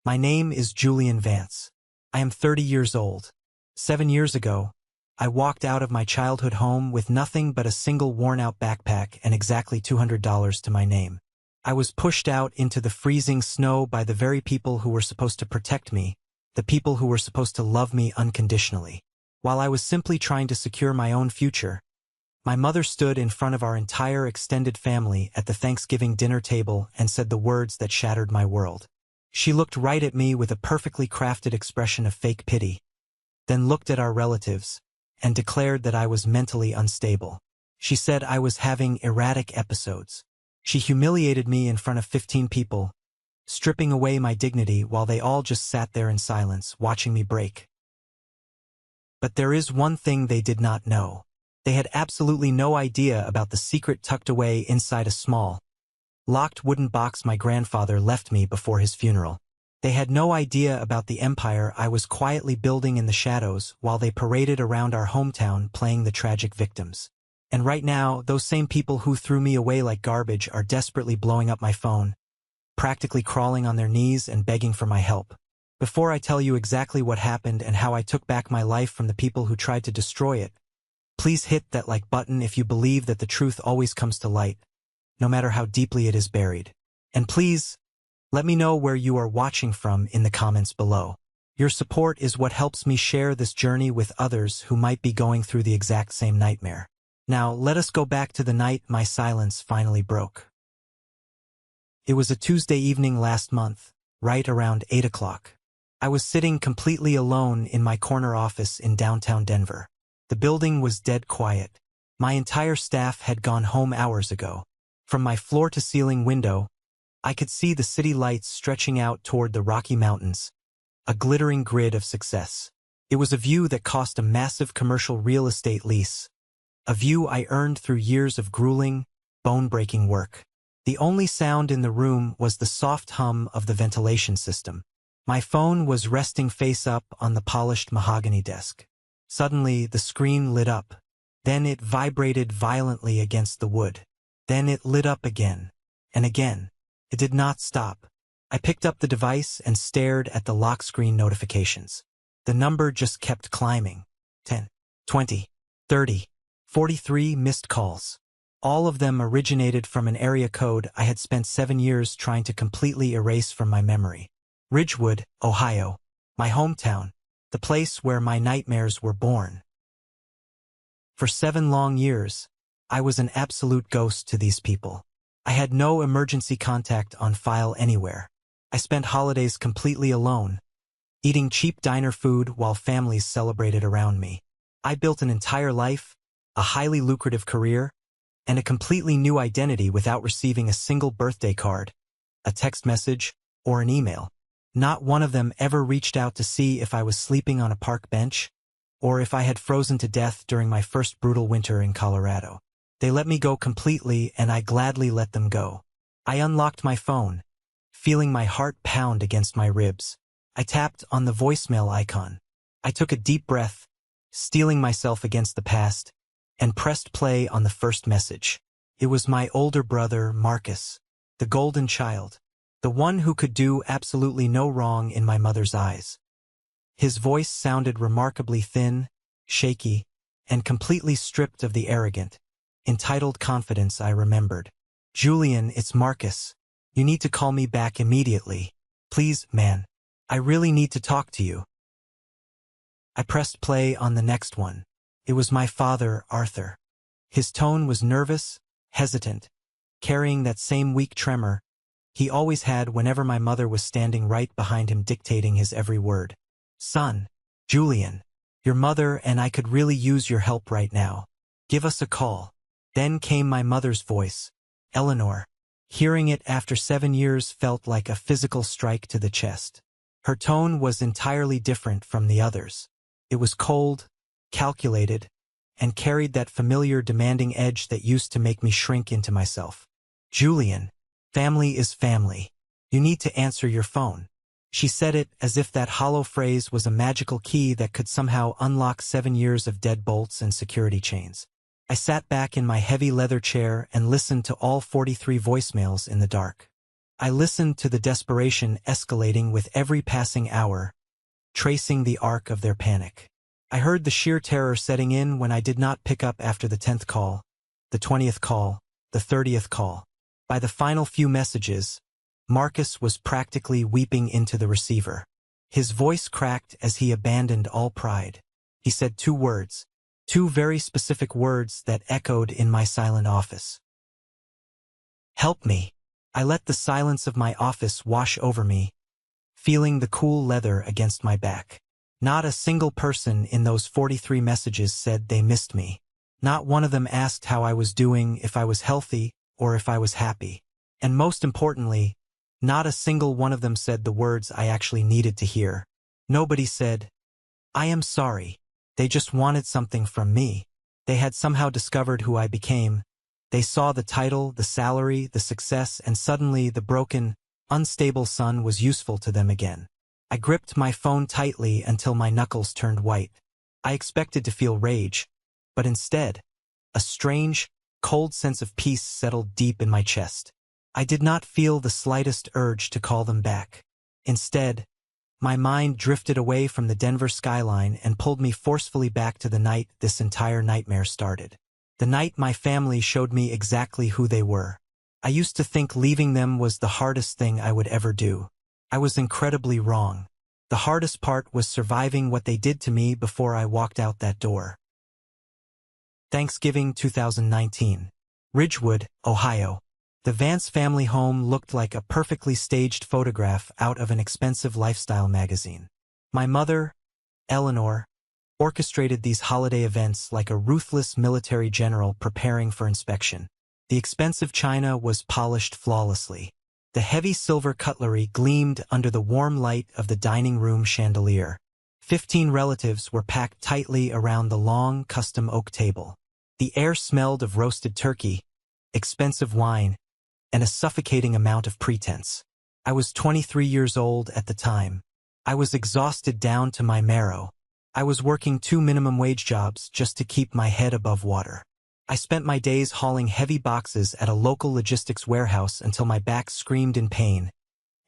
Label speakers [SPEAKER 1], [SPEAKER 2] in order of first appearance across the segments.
[SPEAKER 1] My name is Julian Vance. I am 30 years old. 7 years ago, I walked out of my childhood home with nothing but a single worn-out backpack and exactly $200 to my name. I was pushed out into the freezing snow by the very people who were supposed to protect me, the people who were supposed to love me unconditionally. While I was simply trying to secure my own future, my mother stood in front of our entire extended family at the Thanksgiving dinner table and said the words that shattered my world. She looked right at me with a perfectly crafted expression of fake pity, then looked at our relatives and declared that I was mentally unstable. She said I was having erratic episodes. She humiliated me in front of 15 people, stripping away my dignity while they all just sat there in silence, watching me break. But there is one thing they did not know. They had absolutely no idea about the secret tucked away inside a small, locked wooden box my grandfather left me before his funeral. They had no idea about the empire I was quietly building in the shadows while they paraded around our hometown playing the tragic victims. And right now, those same people who threw me away like garbage are desperately blowing up my phone, practically crawling on their knees and begging for my help. Before I tell you exactly what happened and how I took back my life from the people who tried to destroy it, please hit that like button if you believe that the truth always comes to light, no matter how deeply it is buried. And please, let me know where you are watching from in the comments below. Your support is what helps me share this journey with others who might be going through the exact same nightmare. Now, let us go back to the night my silence finally broke. It was a Tuesday evening last month, right around 8 o'clock. I was sitting completely alone in my corner office in downtown Denver. The building was dead quiet. My entire staff had gone home hours ago. From my floor-to-ceiling window, I could see the city lights stretching out toward the Rocky Mountains, a glittering grid of success. It was a view that cost a massive commercial real estate lease, a view I earned through years of grueling, bone-breaking work. The only sound in the room was the soft hum of the ventilation system. My phone was resting face up on the polished mahogany desk. Suddenly, the screen lit up. Then it vibrated violently against the wood. Then it lit up again, and again. It did not stop. I picked up the device and stared at the lock screen notifications. The number just kept climbing. 10, 20, 30, 43 missed calls. All of them originated from an area code I had spent 7 years trying to completely erase from my memory. Ridgewood, Ohio, my hometown, the place where my nightmares were born. For 7 long years, I was an absolute ghost to these people. I had no emergency contact on file anywhere. I spent holidays completely alone, eating cheap diner food while families celebrated around me. I built an entire life, a highly lucrative career, and a completely new identity without receiving a single birthday card, a text message, or an email. Not one of them ever reached out to see if I was sleeping on a park bench, or if I had frozen to death during my first brutal winter in Colorado. They let me go completely, and I gladly let them go. I unlocked my phone, feeling my heart pound against my ribs. I tapped on the voicemail icon. I took a deep breath, steeling myself against the past, and pressed play on the first message. It was my older brother, Marcus, the golden child, the one who could do absolutely no wrong in my mother's eyes. His voice sounded remarkably thin, shaky, and completely stripped of the arrogant, entitled confidence I remembered. "Julian, it's Marcus. You need to call me back immediately. Please, man. I really need to talk to you." I pressed play on the next one. It was my father, Arthur. His tone was nervous, hesitant, carrying that same weak tremor he always had whenever my mother was standing right behind him dictating his every word. "Son, Julian, your mother and I could really use your help right now. Give us a call." Then came my mother's voice, Eleanor. Hearing it after 7 years felt like a physical strike to the chest. Her tone was entirely different from the others. It was cold, calculated, and carried that familiar demanding edge that used to make me shrink into myself. "Julian, family is family. You need to answer your phone." She said it as if that hollow phrase was a magical key that could somehow unlock 7 years of deadbolts and security chains. I sat back in my heavy leather chair and listened to all 43 voicemails in the dark. I listened to the desperation escalating with every passing hour, tracing the arc of their panic. I heard the sheer terror setting in when I did not pick up after the 10th call, the 20th call, the 30th call. By the final few messages, Marcus was practically weeping into the receiver. His voice cracked as he abandoned all pride. He said two words, two very specific words that echoed in my silent office. "Help me." I let the silence of my office wash over me, feeling the cool leather against my back. Not a single person in those 43 messages said they missed me. Not one of them asked how I was doing, if I was healthy, or if I was happy. And most importantly, not a single one of them said the words I actually needed to hear. Nobody said, "I am sorry." They just wanted something from me. They had somehow discovered who I became. They saw the title, the salary, the success, and suddenly the broken, unstable son was useful to them again. I gripped my phone tightly until my knuckles turned white. I expected to feel rage, but instead, a strange, cold sense of peace settled deep in my chest. I did not feel the slightest urge to call them back. Instead, my mind drifted away from the Denver skyline and pulled me forcefully back to the night this entire nightmare started. The night my family showed me exactly who they were. I used to think leaving them was the hardest thing I would ever do. I was incredibly wrong. The hardest part was surviving what they did to me before I walked out that door. Thanksgiving 2019. Ridgewood, Ohio. The Vance family home looked like a perfectly staged photograph out of an expensive lifestyle magazine. My mother, Eleanor, orchestrated these holiday events like a ruthless military general preparing for inspection. The expensive china was polished flawlessly. The heavy silver cutlery gleamed under the warm light of the dining room chandelier. 15 relatives were packed tightly around the long, custom oak table. The air smelled of roasted turkey, expensive wine, and a suffocating amount of pretense. I was 23 years old at the time. I was exhausted down to my marrow. I was working 2 minimum wage jobs just to keep my head above water. I spent my days hauling heavy boxes at a local logistics warehouse until my back screamed in pain,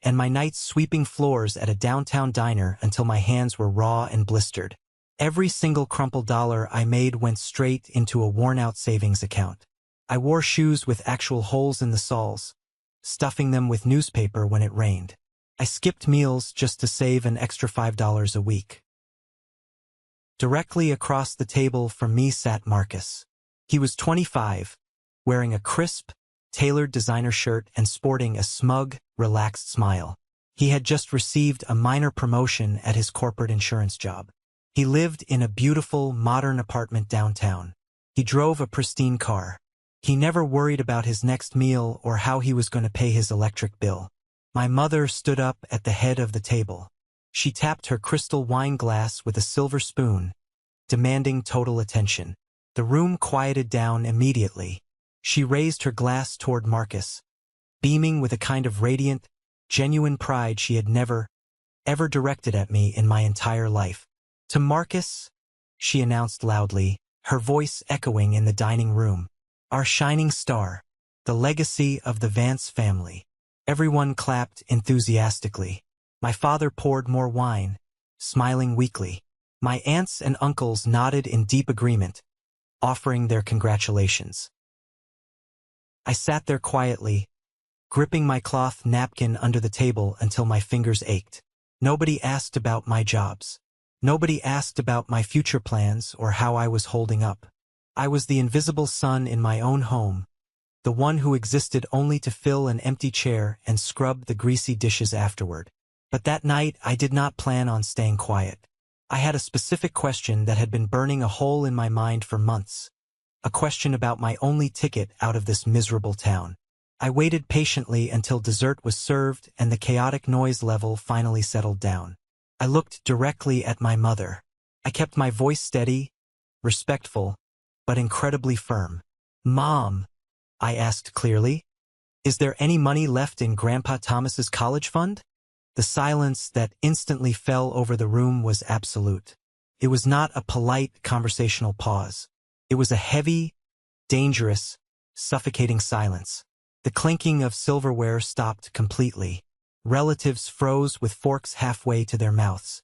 [SPEAKER 1] and my nights sweeping floors at a downtown diner until my hands were raw and blistered. Every single crumpled dollar I made went straight into a worn-out savings account. I wore shoes with actual holes in the soles, stuffing them with newspaper when it rained. I skipped meals just to save an extra $5 a week. Directly across the table from me sat Marcus. He was 25, wearing a crisp, tailored designer shirt and sporting a smug, relaxed smile. He had just received a minor promotion at his corporate insurance job. He lived in a beautiful, modern apartment downtown. He drove a pristine car. He never worried about his next meal or how he was going to pay his electric bill. My mother stood up at the head of the table. She tapped her crystal wine glass with a silver spoon, demanding total attention. The room quieted down immediately. She raised her glass toward Marcus, beaming with a kind of radiant, genuine pride she had never, ever directed at me in my entire life. "To Marcus," she announced loudly, her voice echoing in the dining room. "Our shining star, the legacy of the Vance family." Everyone clapped enthusiastically. My father poured more wine, smiling weakly. My aunts and uncles nodded in deep agreement, offering their congratulations. I sat there quietly, gripping my cloth napkin under the table until my fingers ached. Nobody asked about my jobs. Nobody asked about my future plans or how I was holding up. I was the invisible son in my own home, the one who existed only to fill an empty chair and scrub the greasy dishes afterward. But that night I did not plan on staying quiet. I had a specific question that had been burning a hole in my mind for months. A question about my only ticket out of this miserable town. I waited patiently until dessert was served and the chaotic noise level finally settled down. I looked directly at my mother. I kept my voice steady, respectful, but incredibly firm. "Mom," I asked clearly, "is there any money left in Grandpa Thomas's college fund?" The silence that instantly fell over the room was absolute. It was not a polite conversational pause. It was a heavy, dangerous, suffocating silence. The clinking of silverware stopped completely. Relatives froze with forks halfway to their mouths.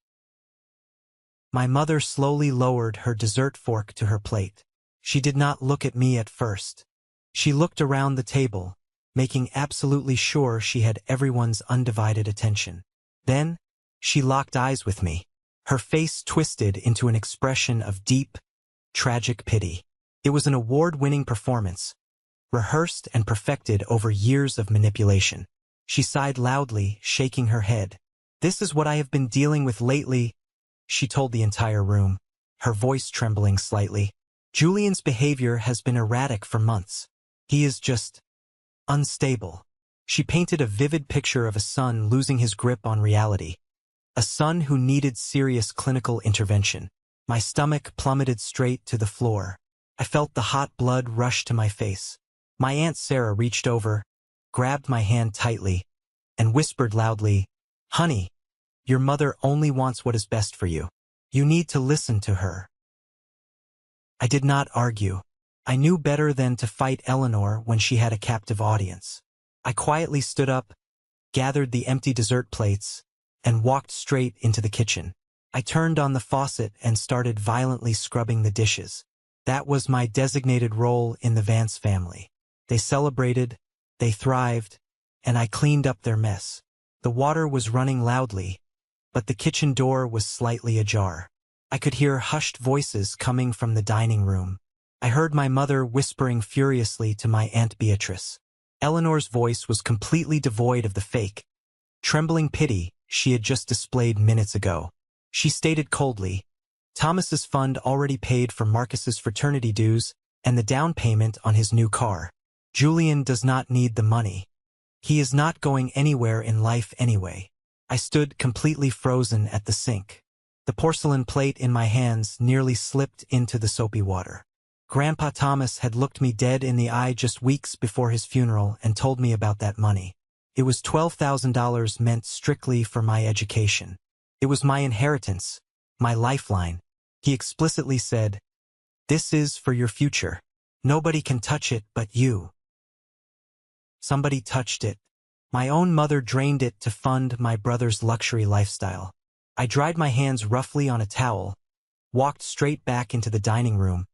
[SPEAKER 1] My mother slowly lowered her dessert fork to her plate. She did not look at me at first. She looked around the table, making absolutely sure she had everyone's undivided attention. Then, she locked eyes with me. Her face twisted into an expression of deep, tragic pity. It was an award-winning performance, rehearsed and perfected over years of manipulation. She sighed loudly, shaking her head. "This is what I have been dealing with lately," she told the entire room, her voice trembling slightly. "Julian's behavior has been erratic for months. He is just unstable." She painted a vivid picture of a son losing his grip on reality. A son who needed serious clinical intervention. My stomach plummeted straight to the floor. I felt the hot blood rush to my face. My Aunt Sarah reached over, grabbed my hand tightly, and whispered loudly, "Honey, your mother only wants what is best for you. You need to listen to her." I did not argue. I knew better than to fight Eleanor when she had a captive audience. I quietly stood up, gathered the empty dessert plates, and walked straight into the kitchen. I turned on the faucet and started violently scrubbing the dishes. That was my designated role in the Vance family. They celebrated, they thrived, and I cleaned up their mess. The water was running loudly, but the kitchen door was slightly ajar. I could hear hushed voices coming from the dining room. I heard my mother whispering furiously to my Aunt Beatrice. Eleanor's voice was completely devoid of the fake, trembling pity she had just displayed minutes ago. She stated coldly, "Thomas's fund already paid for Marcus's fraternity dues and the down payment on his new car. Julian does not need the money. He is not going anywhere in life anyway." I stood completely frozen at the sink. The porcelain plate in my hands nearly slipped into the soapy water. Grandpa Thomas had looked me dead in the eye just weeks before his funeral and told me about that money. It was $12,000 meant strictly for my education. It was my inheritance, my lifeline. He explicitly said, "This is for your future. Nobody can touch it but you." Somebody touched it. My own mother drained it to fund my brother's luxury lifestyle. I dried my hands roughly on a towel, walked straight back into the dining room,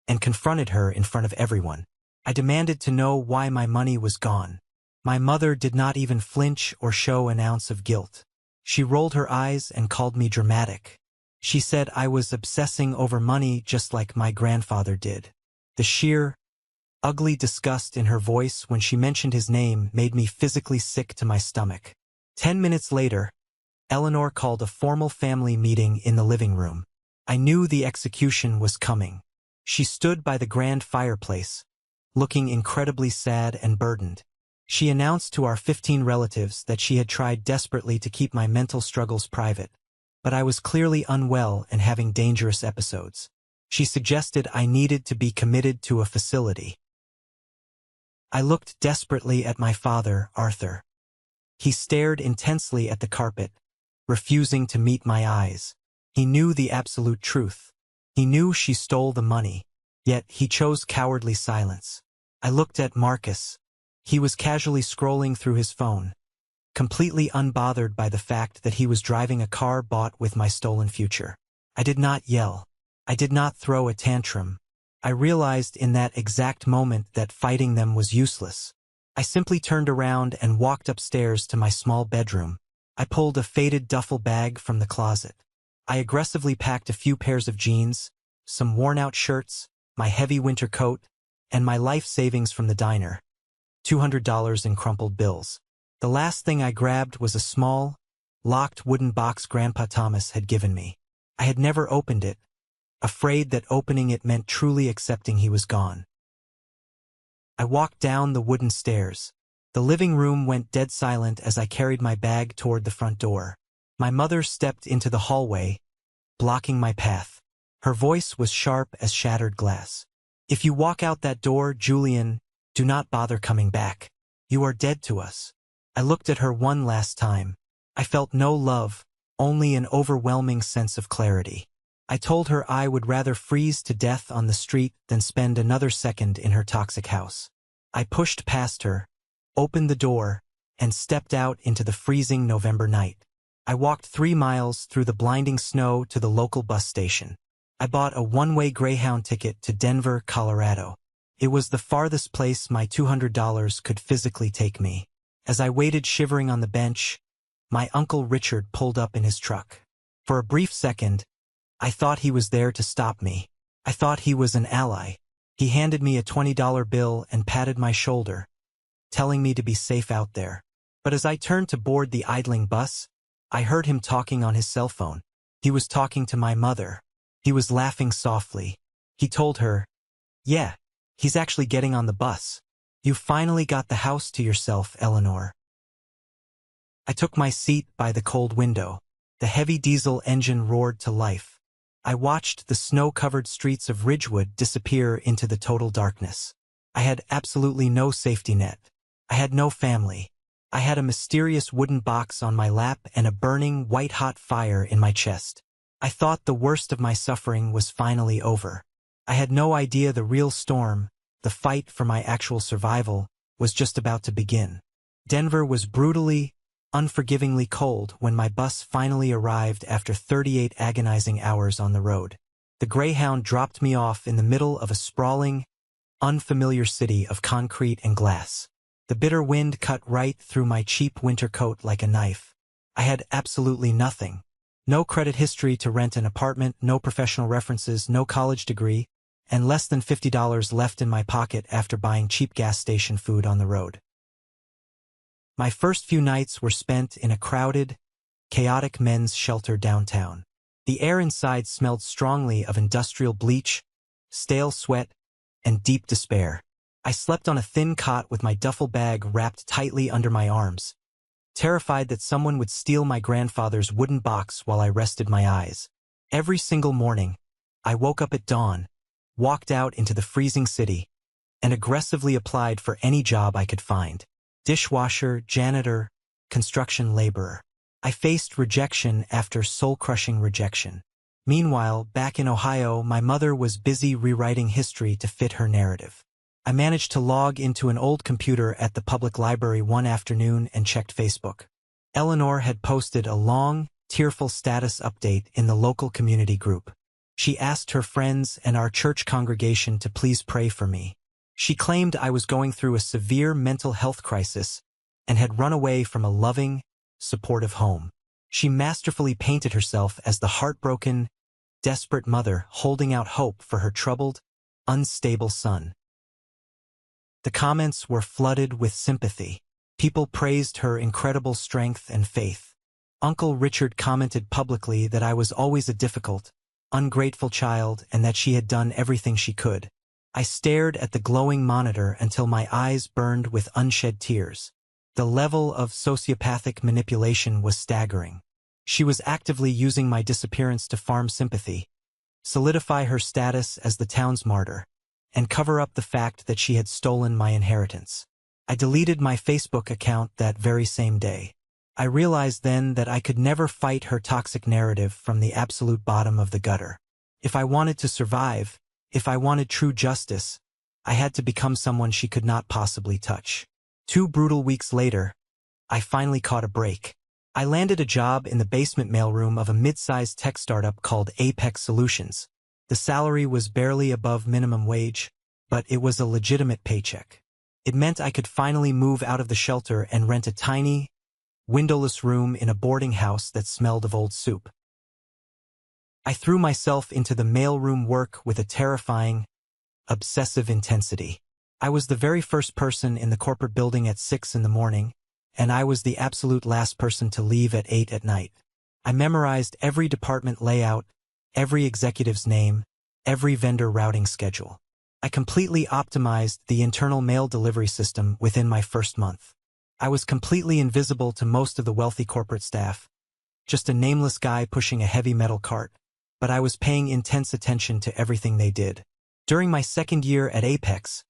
[SPEAKER 1] and confronted her in front of everyone. I demanded to know why my money was gone. My mother did not even flinch or show an ounce of guilt. She rolled her eyes and called me dramatic. She said I was obsessing over money just like my grandfather did. The sheer, ugly disgust in her voice when she mentioned his name made me physically sick to my stomach. 10 minutes later, Eleanor called a formal family meeting in the living room. I knew the execution was coming. She stood by the grand fireplace, looking incredibly sad and burdened. She announced to our 15 relatives that she had tried desperately to keep my mental struggles private, but I was clearly unwell and having dangerous episodes. She suggested I needed to be committed to a facility. I looked desperately at my father, Arthur. He stared intensely at the carpet, refusing to meet my eyes. He knew the absolute truth. He knew she stole the money, yet he chose cowardly silence. I looked at Marcus. He was casually scrolling through his phone, completely unbothered by the fact that he was driving a car bought with my stolen future. I did not yell. I did not throw a tantrum. I realized in that exact moment that fighting them was useless. I simply turned around and walked upstairs to my small bedroom. I pulled a faded duffel bag from the closet. I aggressively packed a few pairs of jeans, some worn-out shirts, my heavy winter coat, and my life savings from the diner, $200 in crumpled bills. The last thing I grabbed was a small, locked wooden box Grandpa Thomas had given me. I had never opened it, afraid that opening it meant truly accepting he was gone. I walked down the wooden stairs. The living room went dead silent as I carried my bag toward the front door. My mother stepped into the hallway, blocking my path. Her voice was sharp as shattered glass. "If you walk out that door, Julian, do not bother coming back. You are dead to us." I looked at her one last time. I felt no love, only an overwhelming sense of clarity. I told her I would rather freeze to death on the street than spend another second in her toxic house. I pushed past her, opened the door, and stepped out into the freezing November night. I walked 3 miles through the blinding snow to the local bus station. I bought a one-way Greyhound ticket to Denver, Colorado. It was the farthest place my $200 could physically take me. As I waited shivering on the bench, my Uncle Richard pulled up in his truck. For a brief second, I thought he was there to stop me. I thought he was an ally. He handed me a $20 bill and patted my shoulder, telling me to be safe out there. But as I turned to board the idling bus, I heard him talking on his cell phone. He was talking to my mother. He was laughing softly. He told her, "Yeah, he's actually getting on the bus. You finally got the house to yourself, Eleanor." I took my seat by the cold window. The heavy diesel engine roared to life. I watched the snow-covered streets of Ridgewood disappear into the total darkness. I had absolutely no safety net. I had no family. I had a mysterious wooden box on my lap and a burning, white-hot fire in my chest. I thought the worst of my suffering was finally over. I had no idea the real storm, the fight for my actual survival, was just about to begin. Denver was brutally, unforgivingly cold when my bus finally arrived after 38 agonizing hours on the road. The Greyhound dropped me off in the middle of a sprawling, unfamiliar city of concrete and glass. The bitter wind cut right through my cheap winter coat like a knife. I had absolutely nothing. No credit history to rent an apartment, no professional references, no college degree, and less than $50 left in my pocket after buying cheap gas station food on the road. My first few nights were spent in a crowded, chaotic men's shelter downtown. The air inside smelled strongly of industrial bleach, stale sweat, and deep despair. I slept on a thin cot with my duffel bag wrapped tightly under my arms, terrified that someone would steal my grandfather's wooden box while I rested my eyes. Every single morning, I woke up at dawn, walked out into the freezing city, and aggressively applied for any job I could find. Dishwasher, janitor, construction laborer. I faced rejection after soul-crushing rejection. Meanwhile, back in Ohio, my mother was busy rewriting history to fit her narrative. I managed to log into an old computer at the public library one afternoon and checked Facebook. Eleanor had posted a long, tearful status update in the local community group. She asked her friends and our church congregation to please pray for me. She claimed I was going through a severe mental health crisis and had run away from a loving, supportive home. She masterfully painted herself as the heartbroken, desperate mother holding out hope for her troubled, unstable son. The comments were flooded with sympathy. People praised her incredible strength and faith. Uncle Richard commented publicly that I was always a difficult, ungrateful child and that she had done everything she could. I stared at the glowing monitor until my eyes burned with unshed tears. The level of sociopathic manipulation was staggering. She was actively using my disappearance to farm sympathy, solidify her status as the town's martyr, and cover up the fact that she had stolen my inheritance. I deleted my Facebook account that very same day. I realized then that I could never fight her toxic narrative from the absolute bottom of the gutter. If I wanted to survive, if I wanted true justice, I had to become someone she could not possibly touch. 2 brutal weeks later, I finally caught a break. I landed a job in the basement mailroom of a mid-sized tech startup called Apex Solutions. The salary was barely above minimum wage, but it was a legitimate paycheck. It meant I could finally move out of the shelter and rent a tiny, windowless room in a boarding house that smelled of old soup. I threw myself into the mailroom work with a terrifying, obsessive intensity. I was the very first person in the corporate building at 6 in the morning, and I was the absolute last person to leave at 8 at night. I memorized every department layout, every executive's name, every vendor routing schedule. I completely optimized the internal mail delivery system within my first month. I was completely invisible to most of the wealthy corporate staff, just a nameless guy pushing a heavy metal cart. But I was paying intense attention to everything they did. During my second year at Apex,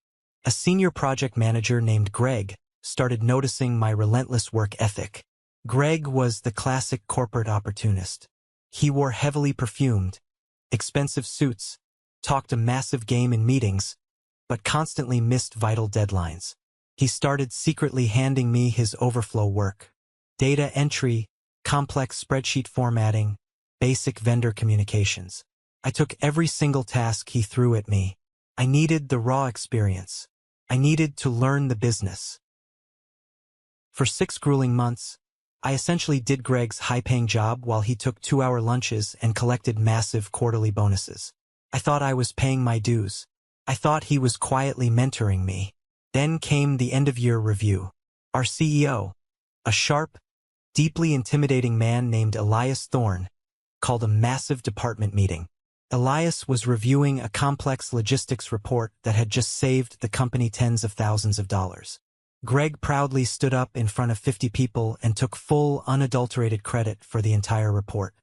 [SPEAKER 1] a senior project manager named Greg started noticing my relentless work ethic. Greg was the classic corporate opportunist. He wore heavily perfumed, expensive suits, talked a massive game in meetings, but constantly missed vital deadlines. He started secretly handing me his overflow work. Data entry, complex spreadsheet formatting, basic vendor communications. I took every single task he threw at me. I needed the raw experience. I needed to learn the business. For 6 grueling months, I essentially did Greg's high-paying job while he took 2-hour lunches and collected massive quarterly bonuses. I thought I was paying my dues. I thought he was quietly mentoring me. Then came the end-of-year review. Our CEO, a sharp, deeply intimidating man named Elias Thorne, called a massive department meeting. Elias was reviewing a complex logistics report that had just saved the company tens of thousands of dollars. Greg proudly stood up in front of 50 people and took full, unadulterated credit for the entire report.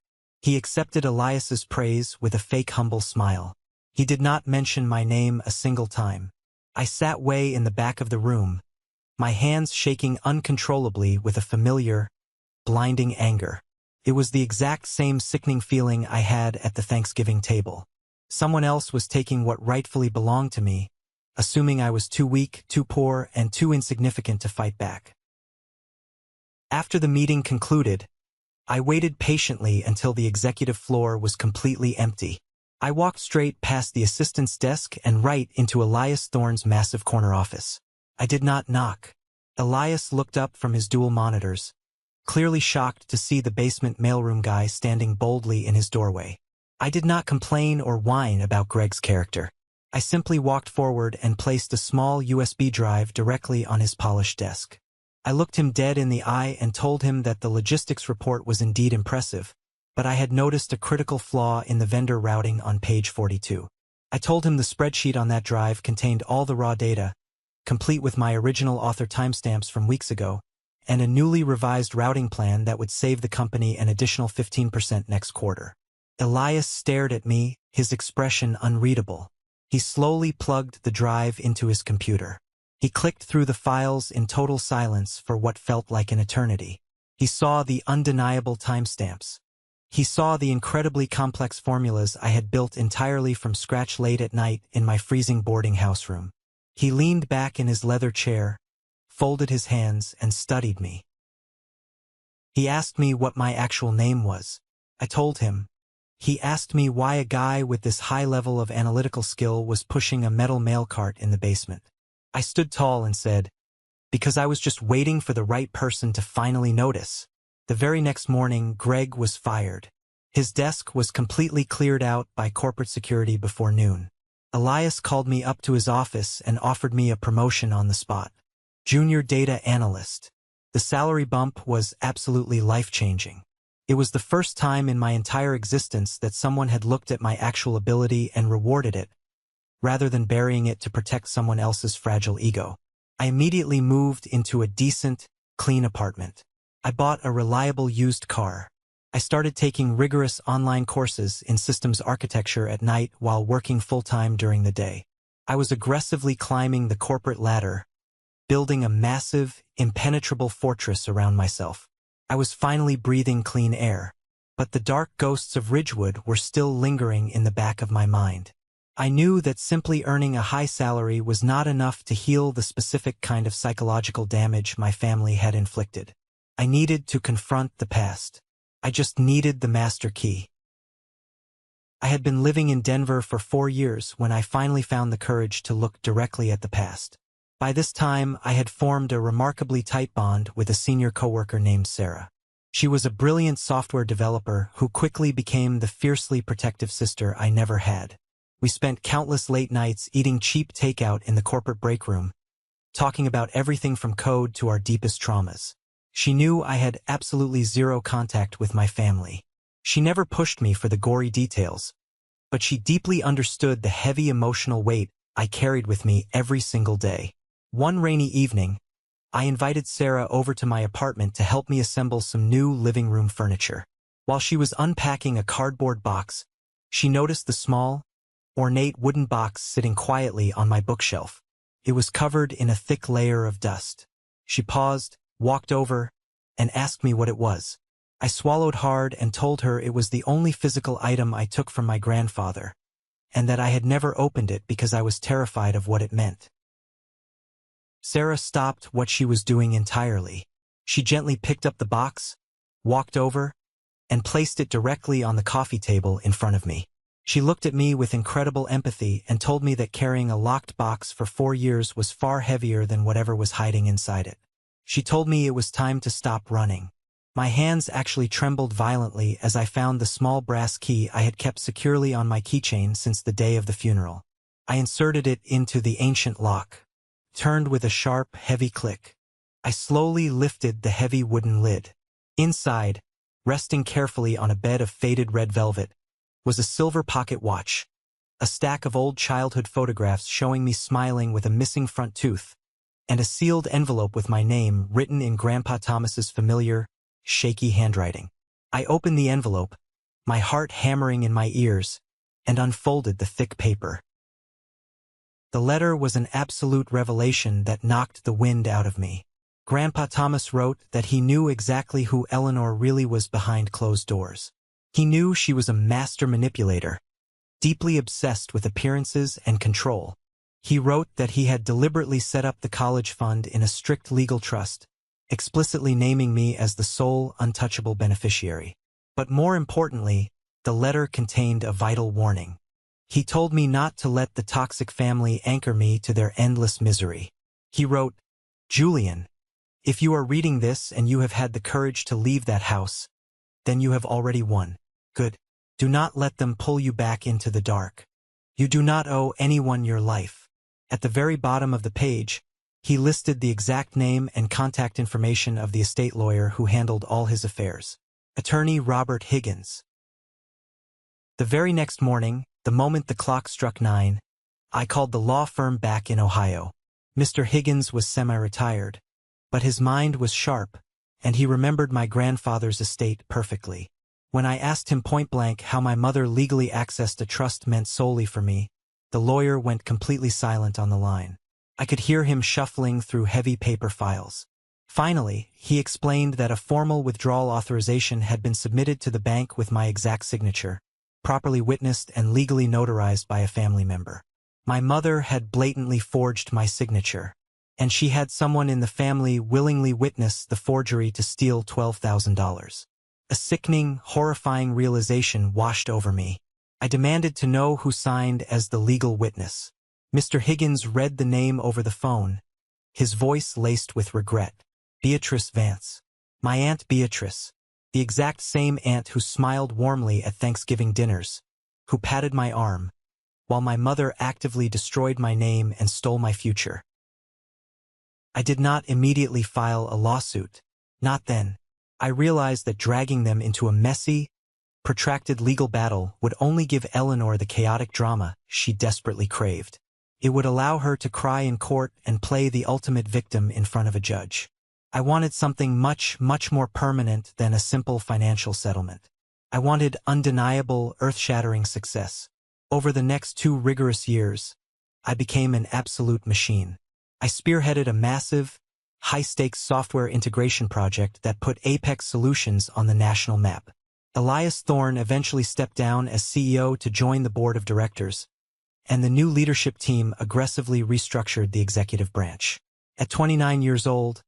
[SPEAKER 1] He accepted Elias's praise with a fake humble smile. He did not mention my name a single time. I sat way in the back of the room, my hands shaking uncontrollably with a familiar, blinding anger. It was the exact same sickening feeling I had at the Thanksgiving table. Someone else was taking what rightfully belonged to me, assuming I was too weak, too poor, and too insignificant to fight back. After the meeting concluded, I waited patiently until the executive floor was completely empty. I walked straight past the assistant's desk and right into Elias Thorne's massive corner office. I did not knock. Elias looked up from his dual monitors, clearly shocked to see the basement mailroom guy standing boldly in his doorway. I did not complain or whine about Greg's character. I simply walked forward and placed a small USB drive directly on his polished desk. I looked him dead in the eye and told him that the logistics report was indeed impressive, but I had noticed a critical flaw in the vendor routing on page 42. I told him the spreadsheet on that drive contained all the raw data, complete with my original author timestamps from weeks ago, and a newly revised routing plan that would save the company an additional 15% next quarter. Elias stared at me, his expression unreadable. He slowly plugged the drive into his computer. He clicked through the files in total silence for what felt like an eternity. He saw the undeniable timestamps. He saw the incredibly complex formulas I had built entirely from scratch late at night in my freezing boarding house room. He leaned back in his leather chair, folded his hands, and studied me. He asked me what my actual name was. I told him. He asked me why a guy with this high level of analytical skill was pushing a metal mail cart in the basement. I stood tall and said, because I was just waiting for the right person to finally notice. The very next morning, Greg was fired. His desk was completely cleared out by corporate security before noon. Elias called me up to his office and offered me a promotion on the spot. Junior data analyst. The salary bump was absolutely life-changing. It was the first time in my entire existence that someone had looked at my actual ability and rewarded it, rather than burying it to protect someone else's fragile ego. I immediately moved into a decent, clean apartment. I bought a reliable used car. I started taking rigorous online courses in systems architecture at night while working full-time during the day. I was aggressively climbing the corporate ladder, building a massive, impenetrable fortress around myself. I was finally breathing clean air, but the dark ghosts of Ridgewood were still lingering in the back of my mind. I knew that simply earning a high salary was not enough to heal the specific kind of psychological damage my family had inflicted. I needed to confront the past. I just needed the master key. I had been living in Denver for 4 years when I finally found the courage to look directly at the past. By this time, I had formed a remarkably tight bond with a senior coworker named Sarah. She was a brilliant software developer who quickly became the fiercely protective sister I never had. We spent countless late nights eating cheap takeout in the corporate break room, talking about everything from code to our deepest traumas. She knew I had absolutely zero contact with my family. She never pushed me for the gory details, but she deeply understood the heavy emotional weight I carried with me every single day. One rainy evening, I invited Sarah over to my apartment to help me assemble some new living room furniture. While she was unpacking a cardboard box, she noticed the small, ornate wooden box sitting quietly on my bookshelf. It was covered in a thick layer of dust. She paused, walked over, and asked me what it was. I swallowed hard and told her it was the only physical item I took from my grandfather, and that I had never opened it because I was terrified of what it meant. Sarah stopped what she was doing entirely. She gently picked up the box, walked over, and placed it directly on the coffee table in front of me. She looked at me with incredible empathy and told me that carrying a locked box for 4 years was far heavier than whatever was hiding inside it. She told me it was time to stop running. My hands actually trembled violently as I found the small brass key I had kept securely on my keychain since the day of the funeral. I inserted it into the ancient lock, turned with a sharp, heavy click. I slowly lifted the heavy wooden lid. Inside, resting carefully on a bed of faded red velvet, was a silver pocket watch, a stack of old childhood photographs showing me smiling with a missing front tooth, and a sealed envelope with my name written in Grandpa Thomas's familiar, shaky handwriting. I opened the envelope, my heart hammering in my ears, and unfolded the thick paper. The letter was an absolute revelation that knocked the wind out of me. Grandpa Thomas wrote that he knew exactly who Eleanor really was behind closed doors. He knew she was a master manipulator, deeply obsessed with appearances and control. He wrote that he had deliberately set up the college fund in a strict legal trust, explicitly naming me as the sole untouchable beneficiary. But more importantly, the letter contained a vital warning. He told me not to let the toxic family anchor me to their endless misery. He wrote, "Julian, if you are reading this and you have had the courage to leave that house, then you have already won. Good. Do not let them pull you back into the dark. You do not owe anyone your life." At the very bottom of the page, he listed the exact name and contact information of the estate lawyer who handled all his affairs. Attorney Robert Higgins. The very next morning, the moment the clock struck 9, I called the law firm back in Ohio. Mr. Higgins was semi-retired, but his mind was sharp, and he remembered my grandfather's estate perfectly. When I asked him point-blank how my mother legally accessed a trust meant solely for me, the lawyer went completely silent on the line. I could hear him shuffling through heavy paper files. Finally, he explained that a formal withdrawal authorization had been submitted to the bank with my exact signature, properly witnessed and legally notarized by a family member. My mother had blatantly forged my signature, and she had someone in the family willingly witness the forgery to steal $12,000. A sickening, horrifying realization washed over me. I demanded to know who signed as the legal witness. Mr. Higgins read the name over the phone, his voice laced with regret. Beatrice Vance. My Aunt Beatrice. The exact same aunt who smiled warmly at Thanksgiving dinners, who patted my arm, while my mother actively destroyed my name and stole my future. I did not immediately file a lawsuit. Not then. I realized that dragging them into a messy, protracted legal battle would only give Eleanor the chaotic drama she desperately craved. It would allow her to cry in court and play the ultimate victim in front of a judge. I wanted something much more permanent than a simple financial settlement. I wanted undeniable, earth-shattering success. Over the next 2 rigorous years, I became an absolute machine. I spearheaded a massive, high-stakes software integration project that put Apex Solutions on the national map. Elias Thorne eventually stepped down as CEO to join the board of directors, and the new leadership team aggressively restructured the executive branch. At 29 years old,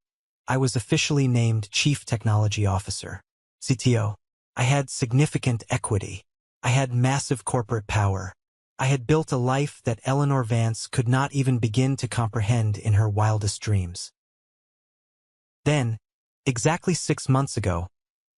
[SPEAKER 1] I was officially named Chief Technology Officer, CTO. I had significant equity. I had massive corporate power. I had built a life that Eleanor Vance could not even begin to comprehend in her wildest dreams. Then, exactly 6 months ago,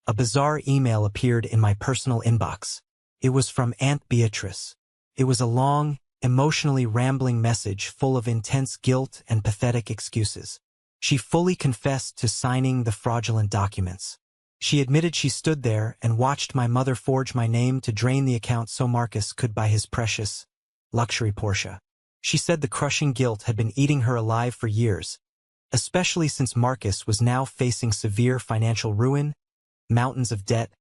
[SPEAKER 1] a bizarre email appeared in my personal inbox. It was from Aunt Beatrice. It was a long, emotionally rambling message full of intense guilt and pathetic excuses. She fully confessed to signing the fraudulent documents. She admitted she stood there and watched my mother forge my name to drain the account so Marcus could buy his precious, luxury Porsche. She said the crushing guilt had been eating her alive for years, especially since Marcus was now facing severe financial ruin, mountains of debt,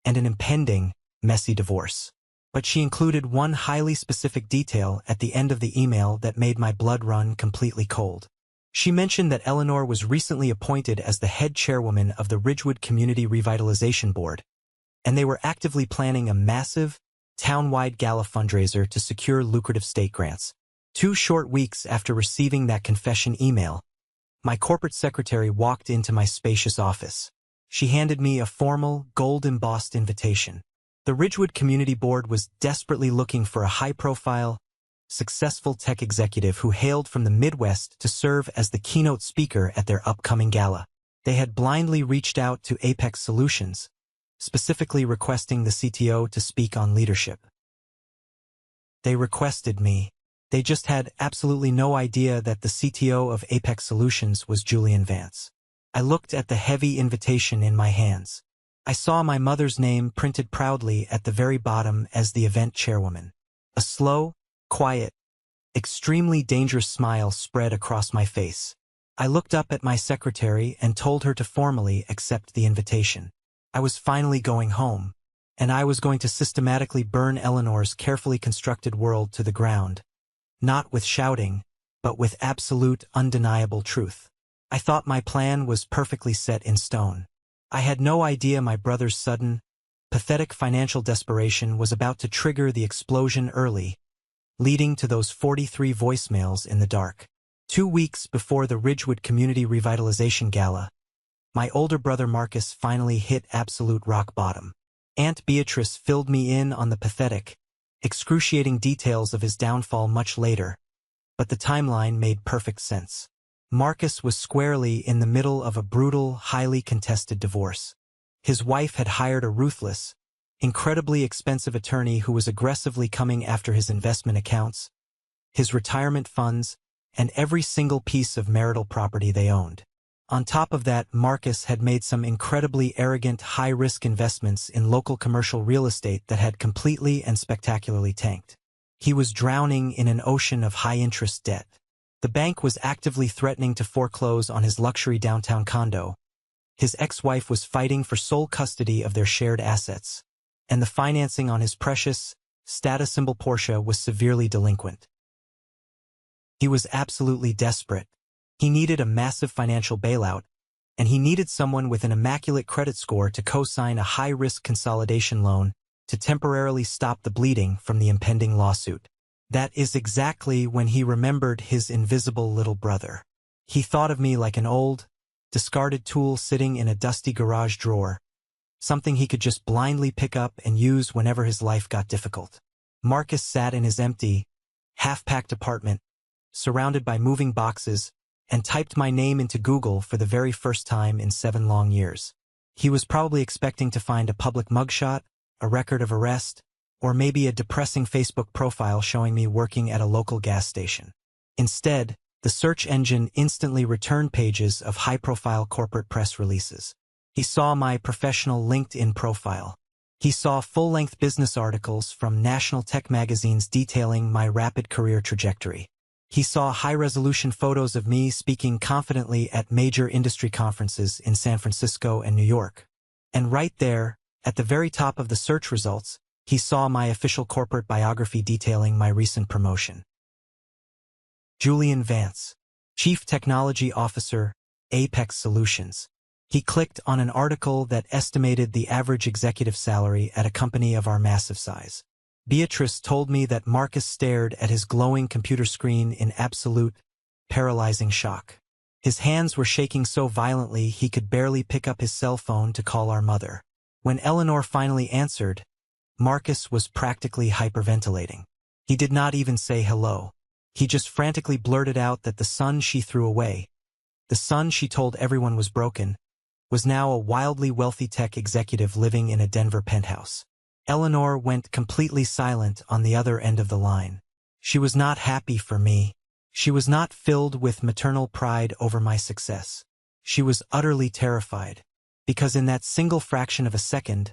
[SPEAKER 1] and an impending, messy divorce. But she included one highly specific detail at the end of the email that made my blood run completely cold. She mentioned that Eleanor was recently appointed as the head chairwoman of the Ridgewood Community Revitalization Board, and they were actively planning a massive, town-wide gala fundraiser to secure lucrative state grants. 2 short weeks after receiving that confession email, My corporate secretary walked into my spacious office. She handed me a formal, gold-embossed invitation. The Ridgewood Community Board was desperately looking for a high-profile, successful tech executive who hailed from the Midwest to serve as the keynote speaker at their upcoming gala. They had blindly reached out to Apex Solutions, specifically requesting the CTO to speak on leadership. They requested me. They just had absolutely no idea that the CTO of Apex Solutions was Julian Vance. I looked at the heavy invitation in my hands. I saw my mother's name printed proudly at the very bottom as the event chairwoman. A slow, quiet, extremely dangerous smile spread across my face. I looked up at my secretary and told her to formally accept the invitation. I was finally going home, and I was going to systematically burn Eleanor's carefully constructed world to the ground. Not with shouting, but with absolute, undeniable truth. I thought my plan was perfectly set in stone. I had no idea my brother's sudden, pathetic financial desperation was about to trigger the explosion early, leading to those 43 voicemails in the dark. 2 weeks before the Ridgewood Community Revitalization Gala, my older brother Marcus finally hit absolute rock bottom. Aunt Beatrice filled me in on the pathetic, excruciating details of his downfall much later, but the timeline made perfect sense. Marcus was squarely in the middle of a brutal, highly contested divorce. His wife had hired a ruthless, incredibly expensive attorney who was aggressively coming after his investment accounts, his retirement funds, and every single piece of marital property they owned. On top of that, Marcus had made some incredibly arrogant, high-risk investments in local commercial real estate that had completely and spectacularly tanked. He was drowning in an ocean of high-interest debt. The bank was actively threatening to foreclose on his luxury downtown condo. His ex-wife was fighting for sole custody of their shared assets, and the financing on his precious, status symbol Porsche was severely delinquent. He was absolutely desperate. He needed a massive financial bailout, and he needed someone with an immaculate credit score to co-sign a high-risk consolidation loan to temporarily stop the bleeding from the impending lawsuit. That is exactly when he remembered his invisible little brother. He thought of me like an old, discarded tool sitting in a dusty garage drawer, something he could just blindly pick up and use whenever his life got difficult. Marcus sat in his empty, half-packed apartment, surrounded by moving boxes, and typed my name into Google for the very first time in 7 long years. He was probably expecting to find a public mugshot, a record of arrest, or maybe a depressing Facebook profile showing me working at a local gas station. Instead, the search engine instantly returned pages of high-profile corporate press releases. He saw my professional LinkedIn profile. He saw full-length business articles from national tech magazines detailing my rapid career trajectory. He saw high-resolution photos of me speaking confidently at major industry conferences in San Francisco and New York. And right there, at the very top of the search results, he saw my official corporate biography detailing my recent promotion. Julian Vance, Chief Technology Officer, Apex Solutions. He clicked on an article that estimated the average executive salary at a company of our massive size. Beatrice told me that Marcus stared at his glowing computer screen in absolute, paralyzing shock. His hands were shaking so violently he could barely pick up his cell phone to call our mother. When Eleanor finally answered, Marcus was practically hyperventilating. He did not even say hello. He just frantically blurted out that the son she threw away, the son she told everyone was broken, was now a wildly wealthy tech executive living in a Denver penthouse. Eleanor went completely silent on the other end of the line. She was not happy for me. She was not filled with maternal pride over my success. She was utterly terrified, because in that single fraction of a second,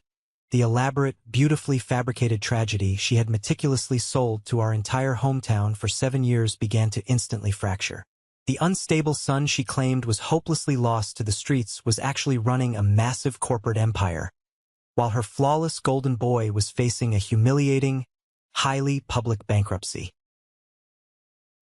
[SPEAKER 1] the elaborate, beautifully fabricated tragedy she had meticulously sold to our entire hometown for 7 years began to instantly fracture. The unstable son she claimed was hopelessly lost to the streets was actually running a massive corporate empire, while her flawless golden boy was facing a humiliating, highly public bankruptcy.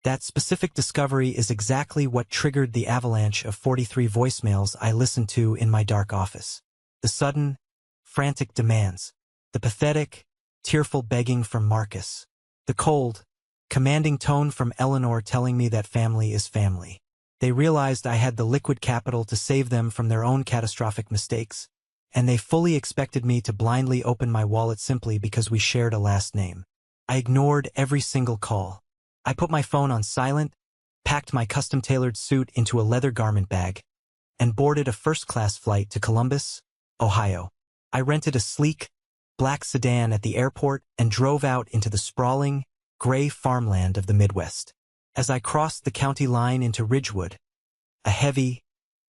[SPEAKER 1] That specific discovery is exactly what triggered the avalanche of 43 voicemails I listened to in my dark office. The sudden, frantic demands, the pathetic, tearful begging from Marcus, the cold, commanding tone from Eleanor telling me that family is family. They realized I had the liquid capital to save them from their own catastrophic mistakes, and they fully expected me to blindly open my wallet simply because we shared a last name. I ignored every single call. I put my phone on silent, packed my custom-tailored suit into a leather garment bag, and boarded a first-class flight to Columbus, Ohio. I rented a sleek, black sedan at the airport and drove out into the sprawling, gray farmland of the Midwest. As I crossed the county line into Ridgewood, a heavy,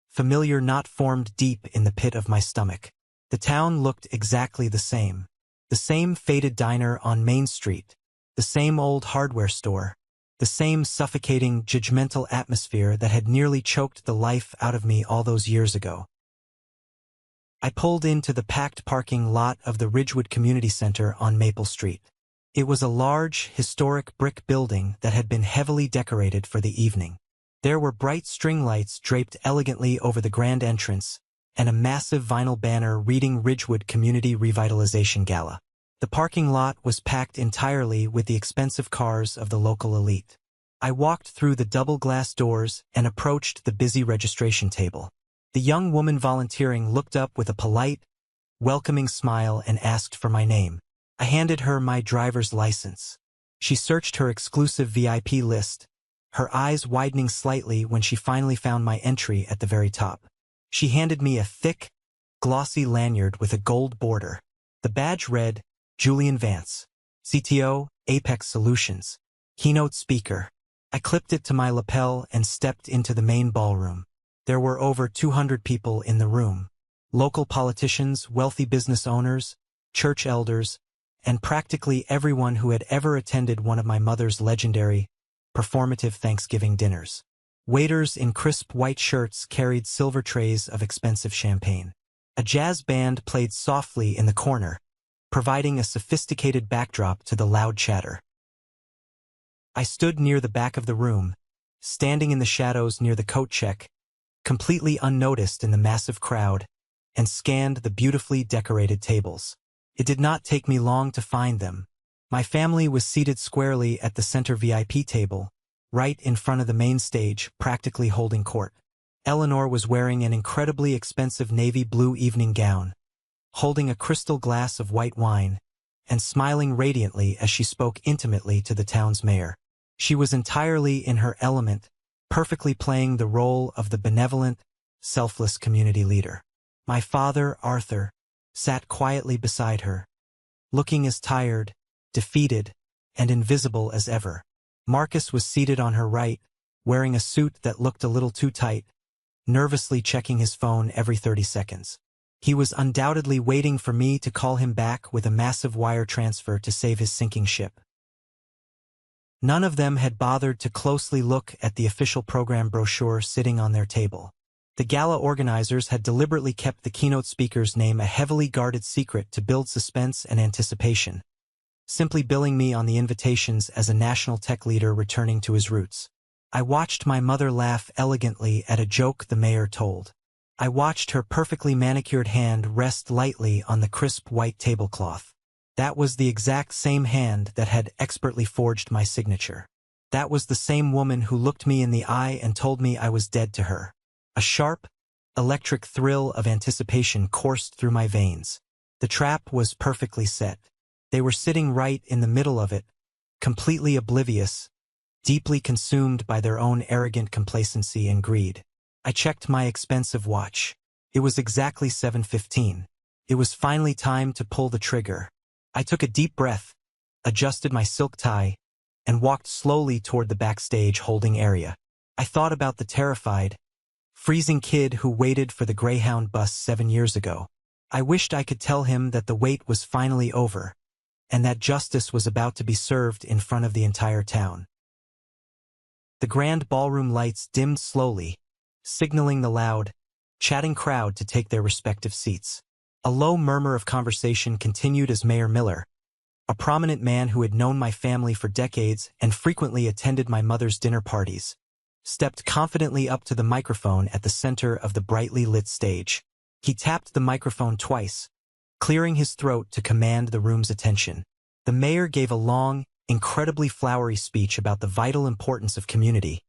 [SPEAKER 1] familiar knot formed deep in the pit of my stomach. The town looked exactly the same. The same faded diner on Main Street, the same old hardware store, the same suffocating, judgmental atmosphere that had nearly choked the life out of me all those years ago. I pulled into the packed parking lot of the Ridgewood Community Center on Maple Street. It was a large, historic brick building that had been heavily decorated for the evening. There were bright string lights draped elegantly over the grand entrance, and a massive vinyl banner reading Ridgewood Community Revitalization Gala. The parking lot was packed entirely with the expensive cars of the local elite. I walked through the double glass doors and approached the busy registration table. The young woman volunteering looked up with a polite, welcoming smile and asked for my name. I handed her my driver's license. She searched her exclusive VIP list, her eyes widening slightly when she finally found my entry at the very top. She handed me a thick, glossy lanyard with a gold border. The badge read, Julian Vance, CTO, Apex Solutions, keynote speaker. I clipped it to my lapel and stepped into the main ballroom. There were over 200 people in the room. Local politicians, wealthy business owners, church elders, and practically everyone who had ever attended one of my mother's legendary, performative Thanksgiving dinners. Waiters in crisp white shirts carried silver trays of expensive champagne. A jazz band played softly in the corner, providing a sophisticated backdrop to the loud chatter. I stood near the back of the room, standing in the shadows near the coat check, completely unnoticed in the massive crowd, and scanned the beautifully decorated tables. It did not take me long to find them. My family was seated squarely at the center VIP table, right in front of the main stage, practically holding court. Eleanor was wearing an incredibly expensive navy blue evening gown, holding a crystal glass of white wine, and smiling radiantly as she spoke intimately to the town's mayor. She was entirely in her element, perfectly playing the role of the benevolent, selfless community leader. My father, Arthur, sat quietly beside her, looking as tired, defeated, and invisible as ever. Marcus was seated on her right, wearing a suit that looked a little too tight, nervously checking his phone every 30 seconds. He was undoubtedly waiting for me to call him back with a massive wire transfer to save his sinking ship. None of them had bothered to closely look at the official program brochure sitting on their table. The gala organizers had deliberately kept the keynote speaker's name a heavily guarded secret to build suspense and anticipation, simply billing me on the invitations as a national tech leader returning to his roots. I watched my mother laugh elegantly at a joke the mayor told. I watched her perfectly manicured hand rest lightly on the crisp white tablecloth. That was the exact same hand that had expertly forged my signature. That was the same woman who looked me in the eye and told me I was dead to her. A sharp, electric thrill of anticipation coursed through my veins. The trap was perfectly set. They were sitting right in the middle of it, completely oblivious, deeply consumed by their own arrogant complacency and greed. I checked my expensive watch. It was exactly 7:15. It was finally time to pull the trigger. I took a deep breath, adjusted my silk tie, and walked slowly toward the backstage holding area. I thought about the terrified, freezing kid who waited for the Greyhound bus 7 years ago. I wished I could tell him that the wait was finally over, and that justice was about to be served in front of the entire town. The grand ballroom lights dimmed slowly, signaling the loud, chatting crowd to take their respective seats. A low murmur of conversation continued as Mayor Miller, a prominent man who had known my family for decades and frequently attended my mother's dinner parties, stepped confidently up to the microphone at the center of the brightly lit stage. He tapped the microphone twice, clearing his throat to command the room's attention. The mayor gave a long, incredibly flowery speech about the vital importance of community,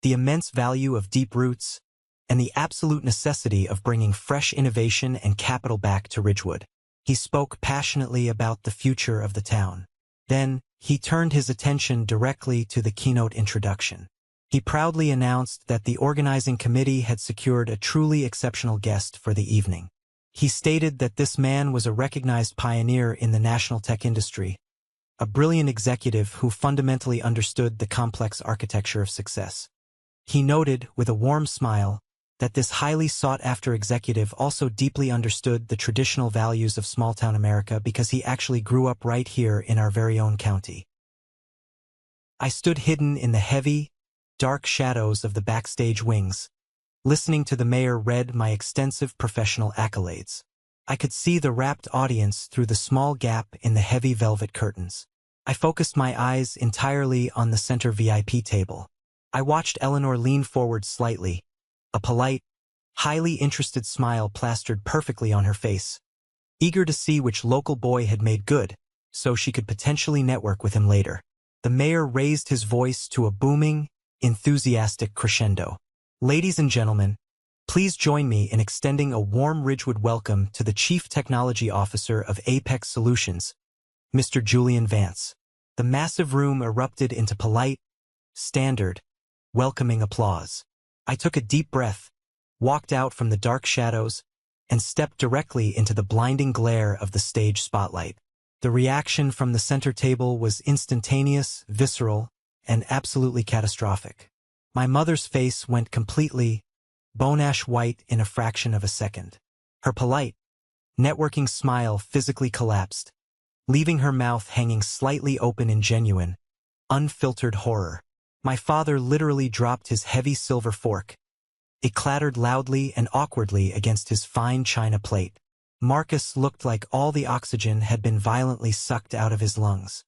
[SPEAKER 1] the immense value of deep roots, and the absolute necessity of bringing fresh innovation and capital back to Ridgewood. He spoke passionately about the future of the town. Then, he turned his attention directly to the keynote introduction. He proudly announced that the organizing committee had secured a truly exceptional guest for the evening. He stated that this man was a recognized pioneer in the national tech industry, a brilliant executive who fundamentally understood the complex architecture of success. He noted, with a warm smile, that this highly sought-after executive also deeply understood the traditional values of small-town America because he actually grew up right here in our very own county. I stood hidden in the heavy, dark shadows of the backstage wings, listening to the mayor read my extensive professional accolades. I could see the rapt audience through the small gap in the heavy velvet curtains. I focused my eyes entirely on the center VIP table. I watched Eleanor lean forward slightly, a polite, highly interested smile plastered perfectly on her face, eager to see which local boy had made good, so she could potentially network with him later. The mayor raised his voice to a booming, enthusiastic crescendo. Ladies and gentlemen, please join me in extending a warm Ridgewood welcome to the Chief Technology Officer of Apex Solutions, Mr. Julian Vance. The massive room erupted into polite, standard, welcoming applause. I took a deep breath, walked out from the dark shadows, and stepped directly into the blinding glare of the stage spotlight. The reaction from the center table was instantaneous, visceral, and absolutely catastrophic. My mother's face went completely bone-ash white in a fraction of a second. Her polite, networking smile physically collapsed, leaving her mouth hanging slightly open in genuine, unfiltered horror. My father literally dropped his heavy silver fork. It clattered loudly and awkwardly against his fine china plate. Marcus looked like all the oxygen had been violently sucked out of his lungs.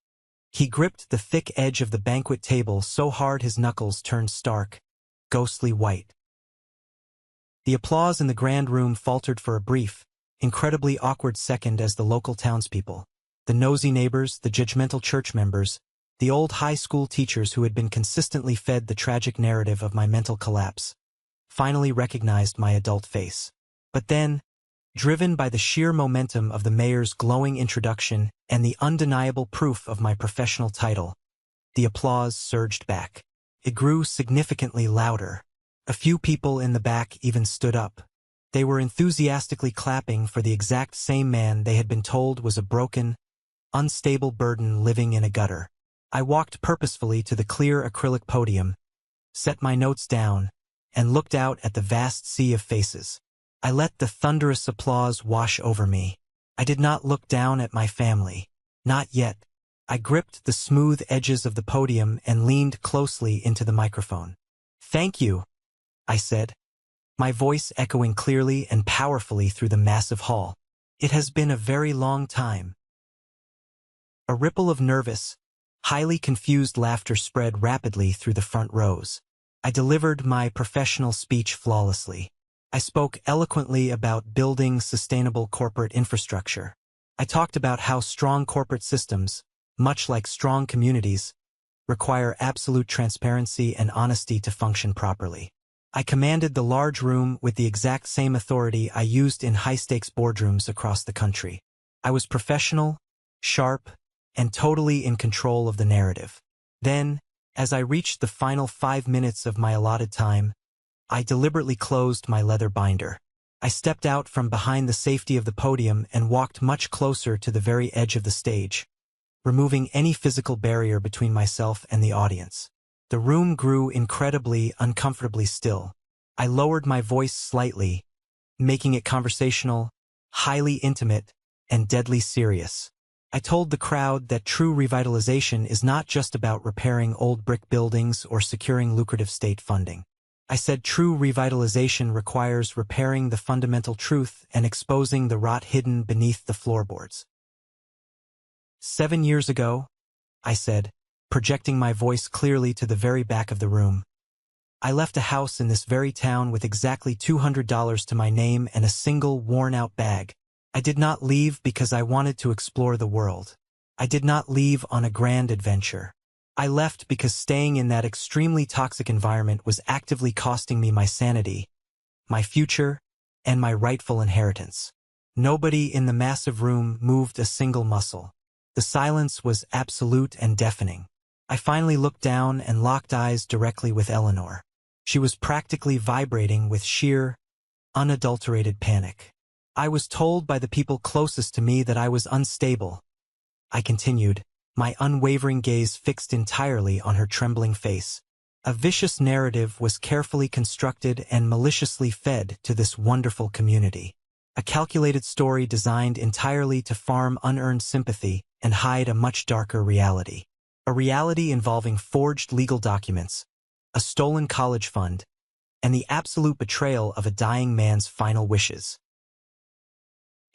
[SPEAKER 1] He gripped the thick edge of the banquet table so hard his knuckles turned stark, ghostly white. The applause in the grand room faltered for a brief, incredibly awkward second as the local townspeople, the nosy neighbors, the judgmental church members, the old high school teachers who had been consistently fed the tragic narrative of my mental collapse, finally recognized my adult face. But then, driven by the sheer momentum of the mayor's glowing introduction and the undeniable proof of my professional title, the applause surged back. It grew significantly louder. A few people in the back even stood up. They were enthusiastically clapping for the exact same man they had been told was a broken, unstable burden living in a gutter. I walked purposefully to the clear acrylic podium, set my notes down, and looked out at the vast sea of faces. I let the thunderous applause wash over me. I did not look down at my family. Not yet. I gripped the smooth edges of the podium and leaned closely into the microphone. "Thank you," I said, my voice echoing clearly and powerfully through the massive hall. "It has been a very long time." A ripple of nervous, highly confused laughter spread rapidly through the front rows. I delivered my professional speech flawlessly. I spoke eloquently about building sustainable corporate infrastructure. I talked about how strong corporate systems, much like strong communities, require absolute transparency and honesty to function properly. I commanded the large room with the exact same authority I used in high-stakes boardrooms across the country. I was professional, sharp, and totally in control of the narrative. Then, as I reached the final 5 minutes of my allotted time, I deliberately closed my leather binder. I stepped out from behind the safety of the podium and walked much closer to the very edge of the stage, removing any physical barrier between myself and the audience. The room grew incredibly, uncomfortably still. I lowered my voice slightly, making it conversational, highly intimate, and deadly serious. I told the crowd that true revitalization is not just about repairing old brick buildings or securing lucrative state funding. I said true revitalization requires repairing the fundamental truth and exposing the rot hidden beneath the floorboards. 7 years ago, I said, projecting my voice clearly to the very back of the room, I left a house in this very town with exactly $200 to my name and a single worn-out bag. I did not leave because I wanted to explore the world. I did not leave on a grand adventure. I left because staying in that extremely toxic environment was actively costing me my sanity, my future, and my rightful inheritance. Nobody in the massive room moved a single muscle. The silence was absolute and deafening. I finally looked down and locked eyes directly with Eleanor. She was practically vibrating with sheer, unadulterated panic. I was told by the people closest to me that I was unstable. I continued, my unwavering gaze fixed entirely on her trembling face. A vicious narrative was carefully constructed and maliciously fed to this wonderful community. A calculated story designed entirely to farm unearned sympathy and hide a much darker reality. A reality involving forged legal documents, a stolen college fund, and the absolute betrayal of a dying man's final wishes.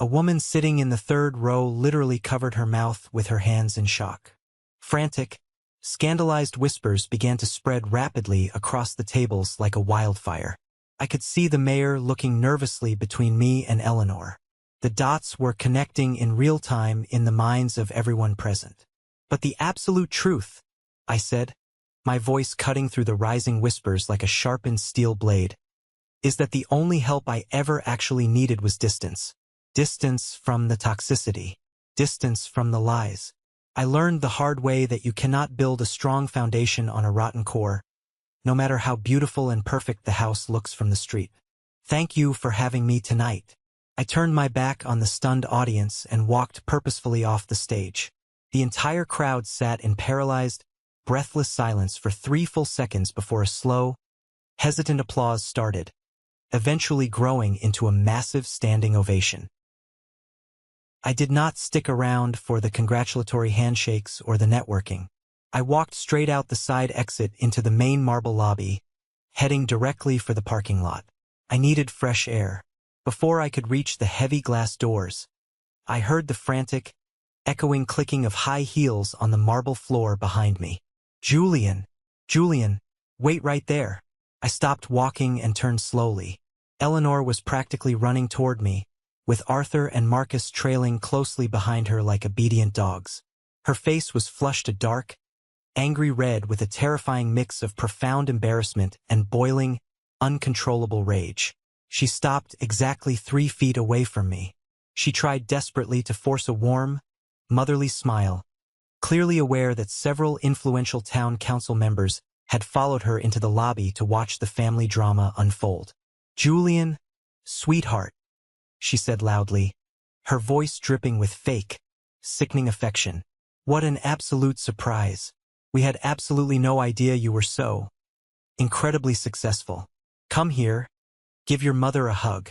[SPEAKER 1] A woman sitting in the third row literally covered her mouth with her hands in shock. Frantic, scandalized whispers began to spread rapidly across the tables like a wildfire. I could see the mayor looking nervously between me and Eleanor. The dots were connecting in real time in the minds of everyone present. But the absolute truth, I said, my voice cutting through the rising whispers like a sharpened steel blade, is that the only help I ever actually needed was distance. Distance from the toxicity. Distance from the lies. I learned the hard way that you cannot build a strong foundation on a rotten core, no matter how beautiful and perfect the house looks from the street. Thank you for having me tonight. I turned my back on the stunned audience and walked purposefully off the stage. The entire crowd sat in paralyzed, breathless silence for 3 full seconds before a slow, hesitant applause started, eventually growing into a massive standing ovation. I did not stick around for the congratulatory handshakes or the networking. I walked straight out the side exit into the main marble lobby, heading directly for the parking lot. I needed fresh air. Before I could reach the heavy glass doors, I heard the frantic, echoing clicking of high heels on the marble floor behind me. Julian, wait right there. I stopped walking and turned slowly. Eleanor was practically running toward me, with Arthur and Marcus trailing closely behind her like obedient dogs. Her face was flushed a dark, angry red with a terrifying mix of profound embarrassment and boiling, uncontrollable rage. She stopped exactly 3 feet away from me. She tried desperately to force a warm, motherly smile, clearly aware that several influential town council members had followed her into the lobby to watch the family drama unfold. Julian, sweetheart, she said loudly, her voice dripping with fake, sickening affection. What an absolute surprise. We had absolutely no idea you were so incredibly successful. Come here, give your mother a hug.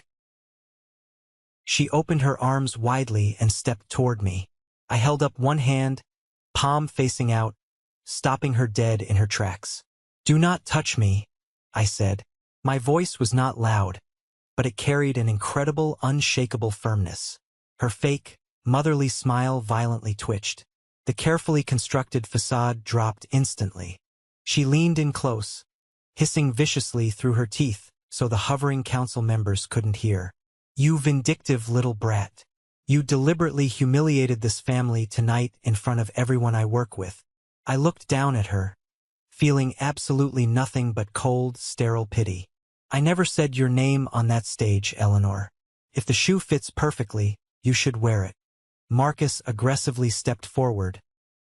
[SPEAKER 1] She opened her arms widely and stepped toward me. I held up one hand, palm facing out, stopping her dead in her tracks. Do not touch me, I said. My voice was not loud, but it carried an incredible, unshakable firmness. Her fake, motherly smile violently twitched. The carefully constructed facade dropped instantly. She leaned in close, hissing viciously through her teeth so the hovering council members couldn't hear. You vindictive little brat. You deliberately humiliated this family tonight in front of everyone I work with. I looked down at her, feeling absolutely nothing but cold, sterile pity. I never said your name on that stage, Eleanor. If the shoe fits perfectly, you should wear it. Marcus aggressively stepped forward,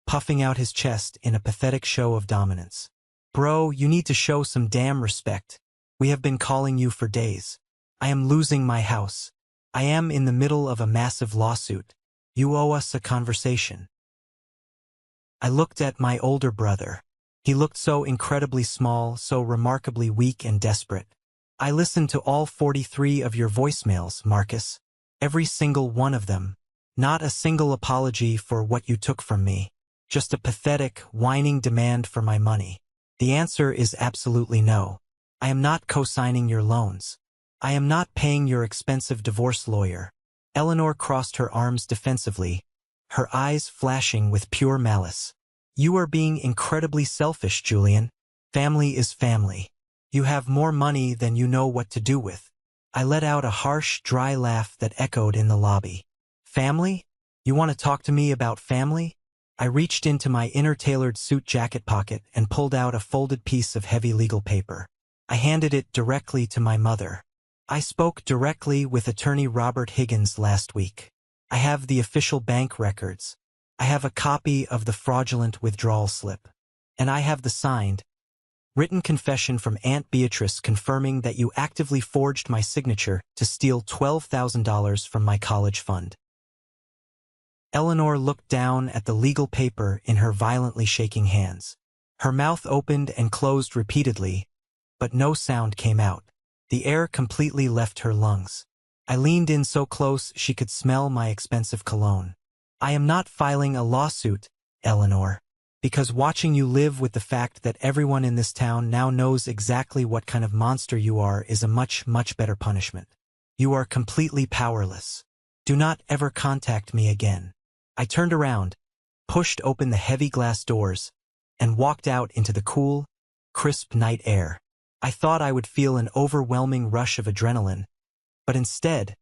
[SPEAKER 1] puffing out his chest in a pathetic show of dominance. Bro, you need to show some damn respect. We have been calling you for days. I am losing my house. I am in the middle of a massive lawsuit. You owe us a conversation. I looked at my older brother. He looked so incredibly small, so remarkably weak and desperate. I listened to all 43 of your voicemails, Marcus. Every single one of them. Not a single apology for what you took from me. Just a pathetic, whining demand for my money. The answer is absolutely no. I am not co-signing your loans. I am not paying your expensive divorce lawyer. Eleanor crossed her arms defensively, her eyes flashing with pure malice. You are being incredibly selfish, Julian. Family is family. You have more money than you know what to do with. I let out a harsh, dry laugh that echoed in the lobby. Family? You want to talk to me about family? I reached into my inner-tailored suit jacket pocket and pulled out a folded piece of heavy legal paper. I handed it directly to my mother. I spoke directly with attorney Robert Higgins last week. I have the official bank records. I have a copy of the fraudulent withdrawal slip. And I have the signed, written confession from Aunt Beatrice confirming that you actively forged my signature to steal $12,000 from my college fund. Eleanor looked down at the legal paper in her violently shaking hands. Her mouth opened and closed repeatedly, but no sound came out. The air completely left her lungs. I leaned in so close she could smell my expensive cologne. I am not filing a lawsuit, Eleanor, because watching you live with the fact that everyone in this town now knows exactly what kind of monster you are is a much, much better punishment. You are completely powerless. Do not ever contact me again. I turned around, pushed open the heavy glass doors, and walked out into the cool, crisp night air. I thought I would feel an overwhelming rush of adrenaline, but instead,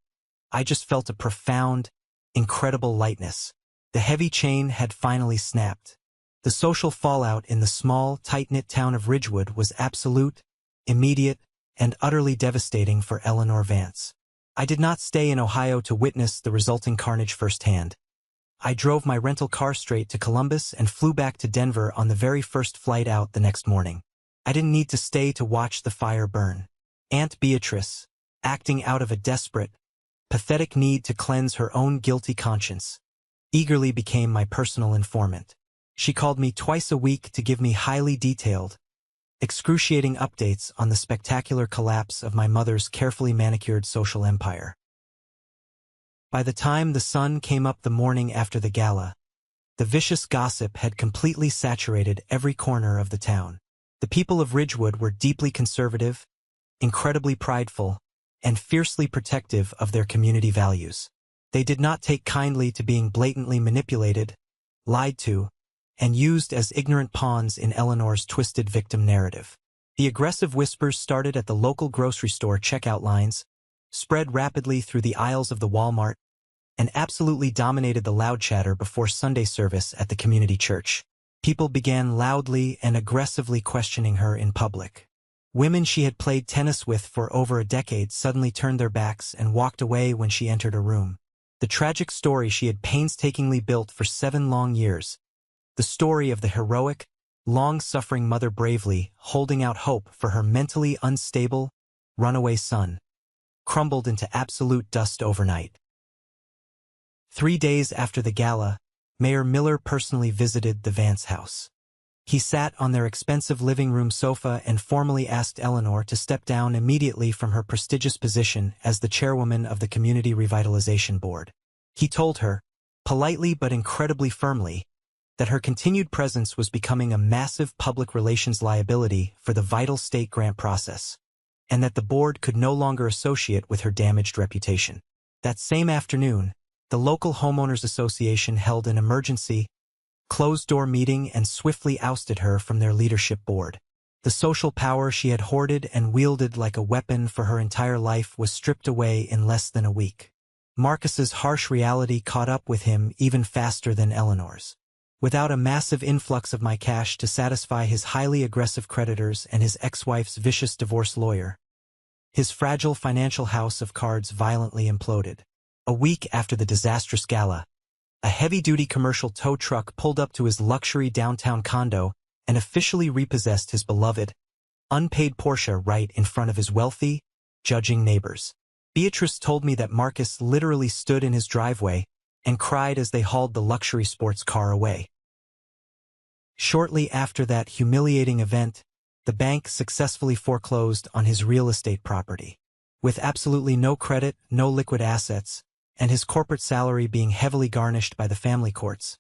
[SPEAKER 1] I just felt a profound, incredible lightness. The heavy chain had finally snapped. The social fallout in the small, tight-knit town of Ridgewood was absolute, immediate, and utterly devastating for Eleanor Vance. I did not stay in Ohio to witness the resulting carnage firsthand. I drove my rental car straight to Columbus and flew back to Denver on the very first flight out the next morning. I didn't need to stay to watch the fire burn. Aunt Beatrice, acting out of a desperate, pathetic need to cleanse her own guilty conscience, eagerly became my personal informant. She called me twice a week to give me highly detailed, excruciating updates on the spectacular collapse of my mother's carefully manicured social empire. By the time the sun came up the morning after the gala, the vicious gossip had completely saturated every corner of the town. The people of Ridgewood were deeply conservative, incredibly prideful, and fiercely protective of their community values. They did not take kindly to being blatantly manipulated, lied to, and used as ignorant pawns in Eleanor's twisted victim narrative. The aggressive whispers started at the local grocery store checkout lines, spread rapidly through the aisles of the Walmart, and absolutely dominated the loud chatter before Sunday service at the community church. People began loudly and aggressively questioning her in public. Women she had played tennis with for over a decade suddenly turned their backs and walked away when she entered a room. The tragic story she had painstakingly built for 7 long years, the story of the heroic, long-suffering mother bravely holding out hope for her mentally unstable, runaway son, crumbled into absolute dust overnight. 3 days after the gala, Mayor Miller personally visited the Vance house. He sat on their expensive living room sofa and formally asked Eleanor to step down immediately from her prestigious position as the chairwoman of the Community Revitalization Board. He told her, politely but incredibly firmly, that her continued presence was becoming a massive public relations liability for the vital state grant process, and that the board could no longer associate with her damaged reputation. That same afternoon, the local homeowners association held an emergency, closed-door meeting and swiftly ousted her from their leadership board. The social power she had hoarded and wielded like a weapon for her entire life was stripped away in less than a week. Marcus's harsh reality caught up with him even faster than Eleanor's. Without a massive influx of my cash to satisfy his highly aggressive creditors and his ex-wife's vicious divorce lawyer, his fragile financial house of cards violently imploded. A week after the disastrous gala, a heavy-duty commercial tow truck pulled up to his luxury downtown condo and officially repossessed his beloved, unpaid Porsche right in front of his wealthy, judging neighbors. Beatrice told me that Marcus literally stood in his driveway and cried as they hauled the luxury sports car away. Shortly after that humiliating event, the bank successfully foreclosed on his real estate property. With absolutely no credit, no liquid assets, and his corporate salary being heavily garnished by the family courts,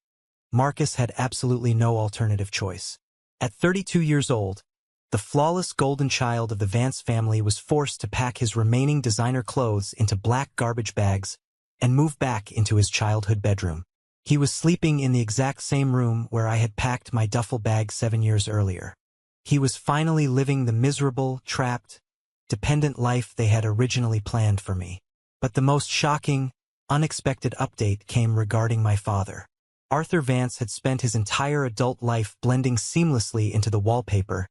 [SPEAKER 1] Marcus had absolutely no alternative choice. At 32 years old, the flawless golden child of the Vance family was forced to pack his remaining designer clothes into black garbage bags and move back into his childhood bedroom. He was sleeping in the exact same room where I had packed my duffel bag 7 years earlier. He was finally living the miserable, trapped, dependent life they had originally planned for me. But the most shocking, unexpected update came regarding my father. Arthur Vance had spent his entire adult life blending seamlessly into the wallpaper,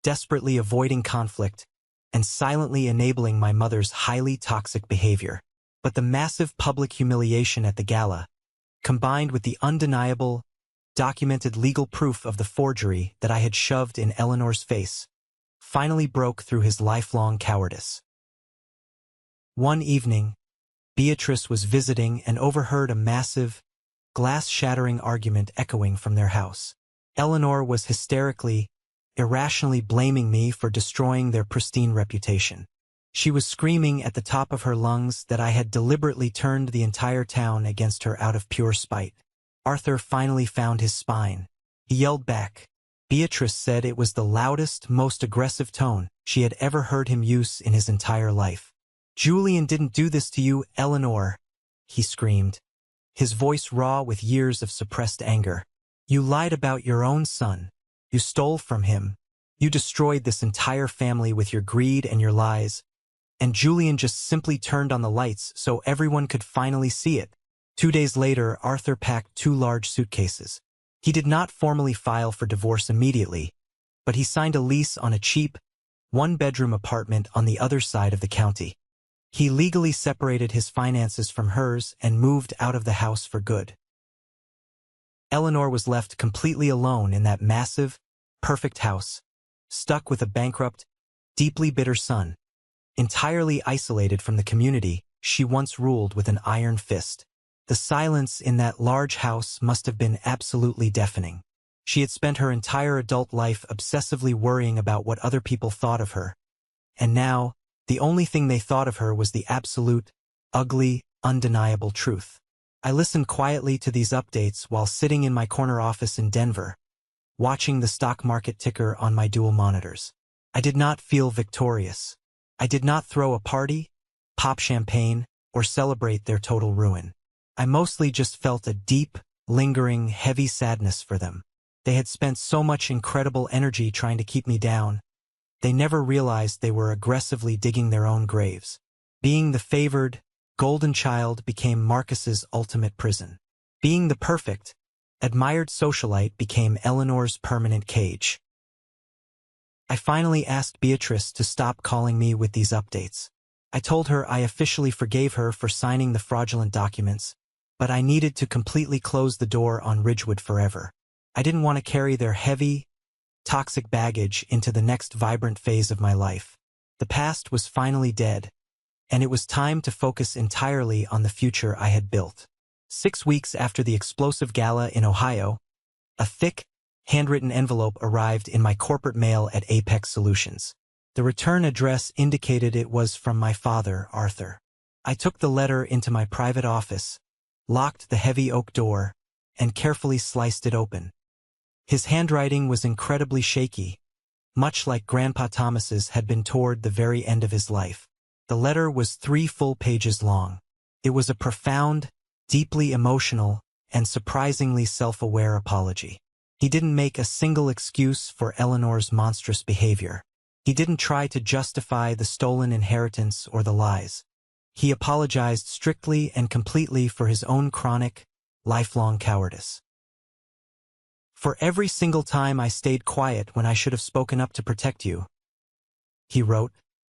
[SPEAKER 1] desperately avoiding conflict, and silently enabling my mother's highly toxic behavior. But the massive public humiliation at the gala, combined with the undeniable, documented legal proof of the forgery that I had shoved in Eleanor's face, finally broke through his lifelong cowardice. One evening, Beatrice was visiting and overheard a massive, glass-shattering argument echoing from their house. Eleanor was hysterically, irrationally blaming me for destroying their pristine reputation. She was screaming at the top of her lungs that I had deliberately turned the entire town against her out of pure spite. Arthur finally found his spine. He yelled back. Beatrice said it was the loudest, most aggressive tone she had ever heard him use in his entire life. "Julian didn't do this to you, Eleanor," he screamed, his voice raw with years of suppressed anger. "You lied about your own son. You stole from him. You destroyed this entire family with your greed and your lies. And Julian just simply turned on the lights so everyone could finally see it." 2 days later, Arthur packed 2 large suitcases. He did not formally file for divorce immediately, but he signed a lease on a cheap, 1-bedroom apartment on the other side of the county. He legally separated his finances from hers and moved out of the house for good. Eleanor was left completely alone in that massive, perfect house, stuck with a bankrupt, deeply bitter son. Entirely isolated from the community she once ruled with an iron fist. The silence in that large house must have been absolutely deafening. She had spent her entire adult life obsessively worrying about what other people thought of her. And now, the only thing they thought of her was the absolute, ugly, undeniable truth. I listened quietly to these updates while sitting in my corner office in Denver, watching the stock market ticker on my dual monitors. I did not feel victorious. I did not throw a party, pop champagne, or celebrate their total ruin. I mostly just felt a deep, lingering, heavy sadness for them. They had spent so much incredible energy trying to keep me down. They never realized they were aggressively digging their own graves. Being the favored, golden child became Marcus's ultimate prison. Being the perfect, admired socialite became Eleanor's permanent cage. I finally asked Beatrice to stop calling me with these updates. I told her I officially forgave her for signing the fraudulent documents, but I needed to completely close the door on Ridgewood forever. I didn't want to carry their heavy, toxic baggage into the next vibrant phase of my life. The past was finally dead, and it was time to focus entirely on the future I had built. 6 weeks after the explosive gala in Ohio, a thick, handwritten envelope arrived in my corporate mail at Apex Solutions. The return address indicated it was from my father, Arthur. I took the letter into my private office, locked the heavy oak door, and carefully sliced it open. His handwriting was incredibly shaky, much like Grandpa Thomas's had been toward the very end of his life. The letter was 3 full pages long. It was a profound, deeply emotional, and surprisingly self-aware apology. He didn't make a single excuse for Eleanor's monstrous behavior. He didn't try to justify the stolen inheritance or the lies. He apologized strictly and completely for his own chronic, lifelong cowardice. "For every single time I stayed quiet when I should have spoken up to protect you," he wrote,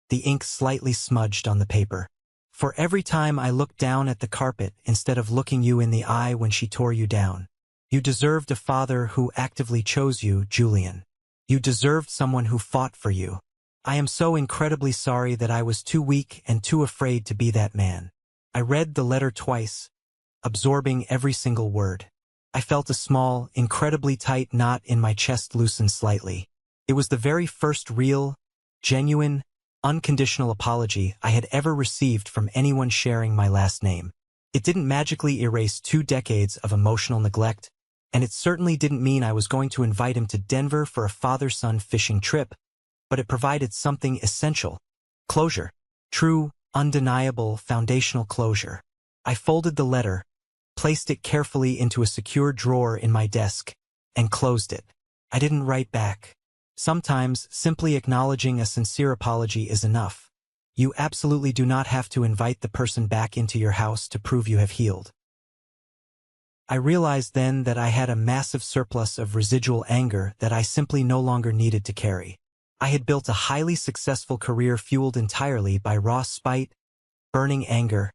[SPEAKER 1] the ink slightly smudged on the paper. "For every time I looked down at the carpet instead of looking you in the eye when she tore you down. You deserved a father who actively chose you, Julian. You deserved someone who fought for you. I am so incredibly sorry that I was too weak and too afraid to be that man." I read the letter twice, absorbing every single word. I felt a small, incredibly tight knot in my chest loosen slightly. It was the very first real, genuine, unconditional apology I had ever received from anyone sharing my last name. It didn't magically erase 2 decades of emotional neglect, and it certainly didn't mean I was going to invite him to Denver for a father-son fishing trip, but it provided something essential: closure. True, undeniable, foundational closure. I folded the letter, placed it carefully into a secure drawer in my desk, and closed it. I didn't write back. Sometimes, simply acknowledging a sincere apology is enough. You absolutely do not have to invite the person back into your house to prove you have healed. I realized then that I had a massive surplus of residual anger that I simply no longer needed to carry. I had built a highly successful career fueled entirely by raw spite, burning anger,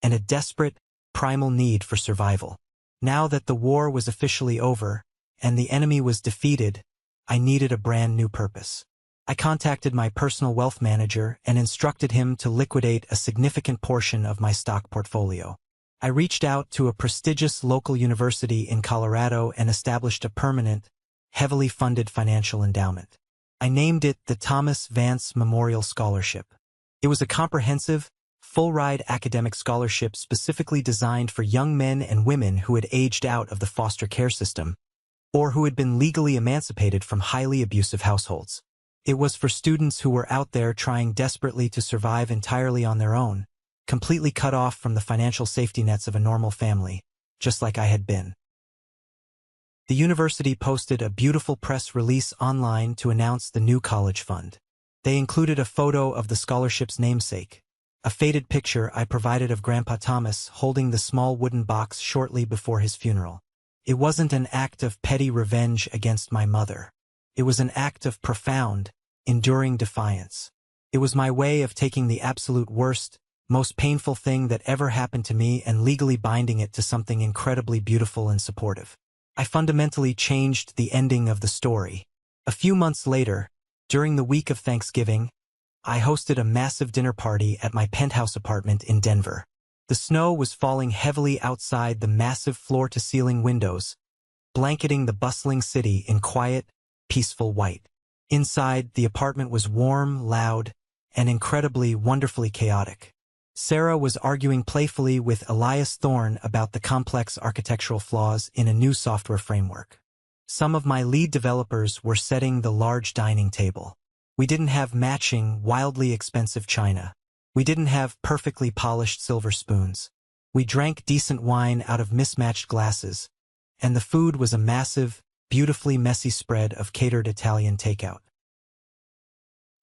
[SPEAKER 1] and a desperate, primal need for survival. Now that the war was officially over, and the enemy was defeated, I needed a brand new purpose. I contacted my personal wealth manager and instructed him to liquidate a significant portion of my stock portfolio. I reached out to a prestigious local university in Colorado and established a permanent, heavily funded financial endowment. I named it the Thomas Vance Memorial Scholarship. It was a comprehensive, full-ride academic scholarship specifically designed for young men and women who had aged out of the foster care system, or who had been legally emancipated from highly abusive households. It was for students who were out there trying desperately to survive entirely on their own, completely cut off from the financial safety nets of a normal family, just like I had been. The university posted a beautiful press release online to announce the new college fund. They included a photo of the scholarship's namesake, a faded picture I provided of Grandpa Thomas holding the small wooden box shortly before his funeral. It wasn't an act of petty revenge against my mother. It was an act of profound, enduring defiance. It was my way of taking the absolute worst, most painful thing that ever happened to me and legally binding it to something incredibly beautiful and supportive. I fundamentally changed the ending of the story. A few months later, during the week of Thanksgiving, I hosted a massive dinner party at my penthouse apartment in Denver. The snow was falling heavily outside the massive floor-to-ceiling windows, blanketing the bustling city in quiet, peaceful white. Inside, the apartment was warm, loud, and incredibly, wonderfully chaotic. Sarah was arguing playfully with Elias Thorne about the complex architectural flaws in a new software framework. Some of my lead developers were setting the large dining table. We didn't have matching, wildly expensive china. We didn't have perfectly polished silver spoons. We drank decent wine out of mismatched glasses, and the food was a massive, beautifully messy spread of catered Italian takeout.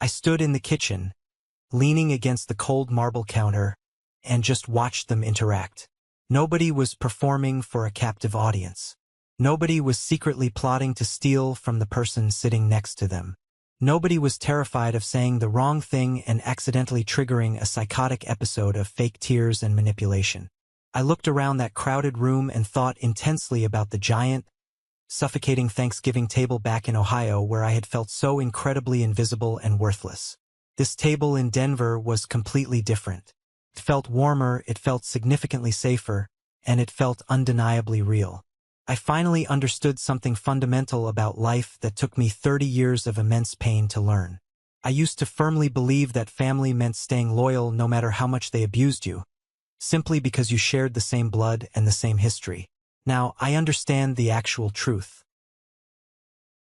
[SPEAKER 1] I stood in the kitchen, leaning against the cold marble counter, and just watched them interact. Nobody was performing for a captive audience. Nobody was secretly plotting to steal from the person sitting next to them. Nobody was terrified of saying the wrong thing and accidentally triggering a psychotic episode of fake tears and manipulation. I looked around that crowded room and thought intensely about the giant, suffocating Thanksgiving table back in Ohio where I had felt so incredibly invisible and worthless. This table in Denver was completely different. It felt warmer, it felt significantly safer, and it felt undeniably real. I finally understood something fundamental about life that took me 30 years of immense pain to learn. I used to firmly believe that family meant staying loyal no matter how much they abused you, simply because you shared the same blood and the same history. Now, I understand the actual truth.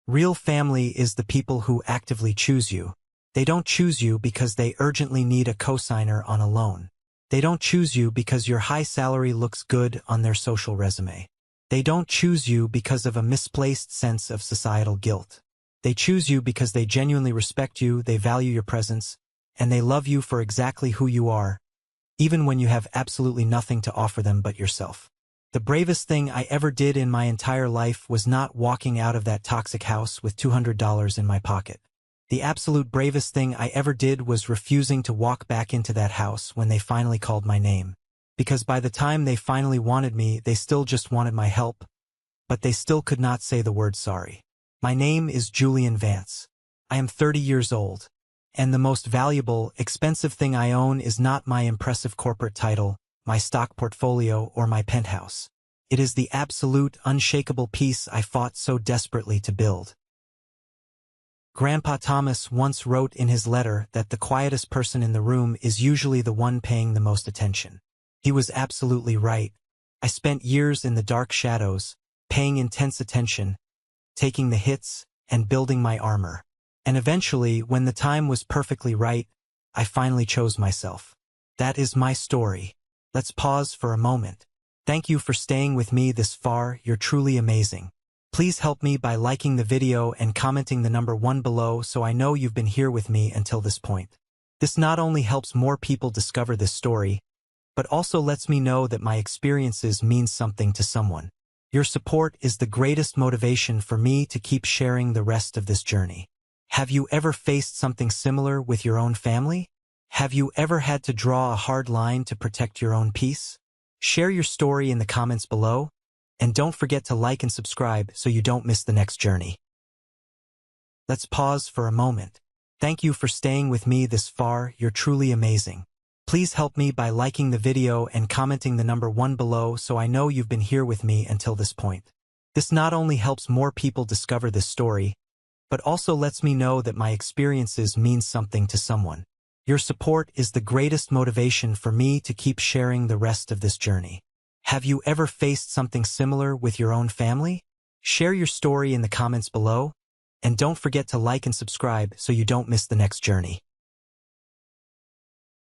[SPEAKER 1] Real family is the people who actively choose you. They don't choose you because they urgently need a cosigner on a loan. They don't choose you because your high salary looks good on their social resume. They don't choose you because of a misplaced sense of societal guilt. They choose you because they genuinely respect you, they value your presence, and they love you for exactly who you are, even when you have absolutely nothing to offer them but yourself. The bravest thing I ever did in my entire life was not walking out of that toxic house with $200 in my pocket. The absolute bravest thing I ever did was refusing to walk back into that house when they finally called my name. Because by the time they finally wanted me, they still just wanted my help, but they still could not say the word sorry. My name is Julian Vance. I am 30 years old, and the most valuable, expensive thing I own is not my impressive corporate title, my stock portfolio, or my penthouse. It is the absolute, unshakable peace I fought so desperately to build. Grandpa Thomas once wrote in his letter that the quietest person in the room is usually the one paying the most attention. He was absolutely right. I spent years in the dark shadows, paying intense attention, taking the hits, and building my armor. And eventually, when the time was perfectly right, I finally chose myself. That is my story. Let's pause for a moment. Thank you for staying with me this far, you're truly amazing. Please help me by liking the video and commenting the number 1 below so I know you've been here with me until this point. This not only helps more people discover this story, but also lets me know that my experiences mean something to someone. Your support is the greatest motivation for me to keep sharing the rest of this journey. Have you ever faced something similar with your own family? Have you ever had to draw a hard line to protect your own peace? Share your story in the comments below, and don't forget to like and subscribe so you don't miss the next journey. Let's pause for a moment. Thank you for staying with me this far. You're truly amazing. Please help me by liking the video and commenting the number 1 below so I know you've been here with me until this point. This not only helps more people discover this story, but also lets me know that my experiences mean something to someone. Your support is the greatest motivation for me to keep sharing the rest of this journey. Have you ever faced something similar with your own family? Share your story in the comments below, and don't forget to like and subscribe so you don't miss the next journey.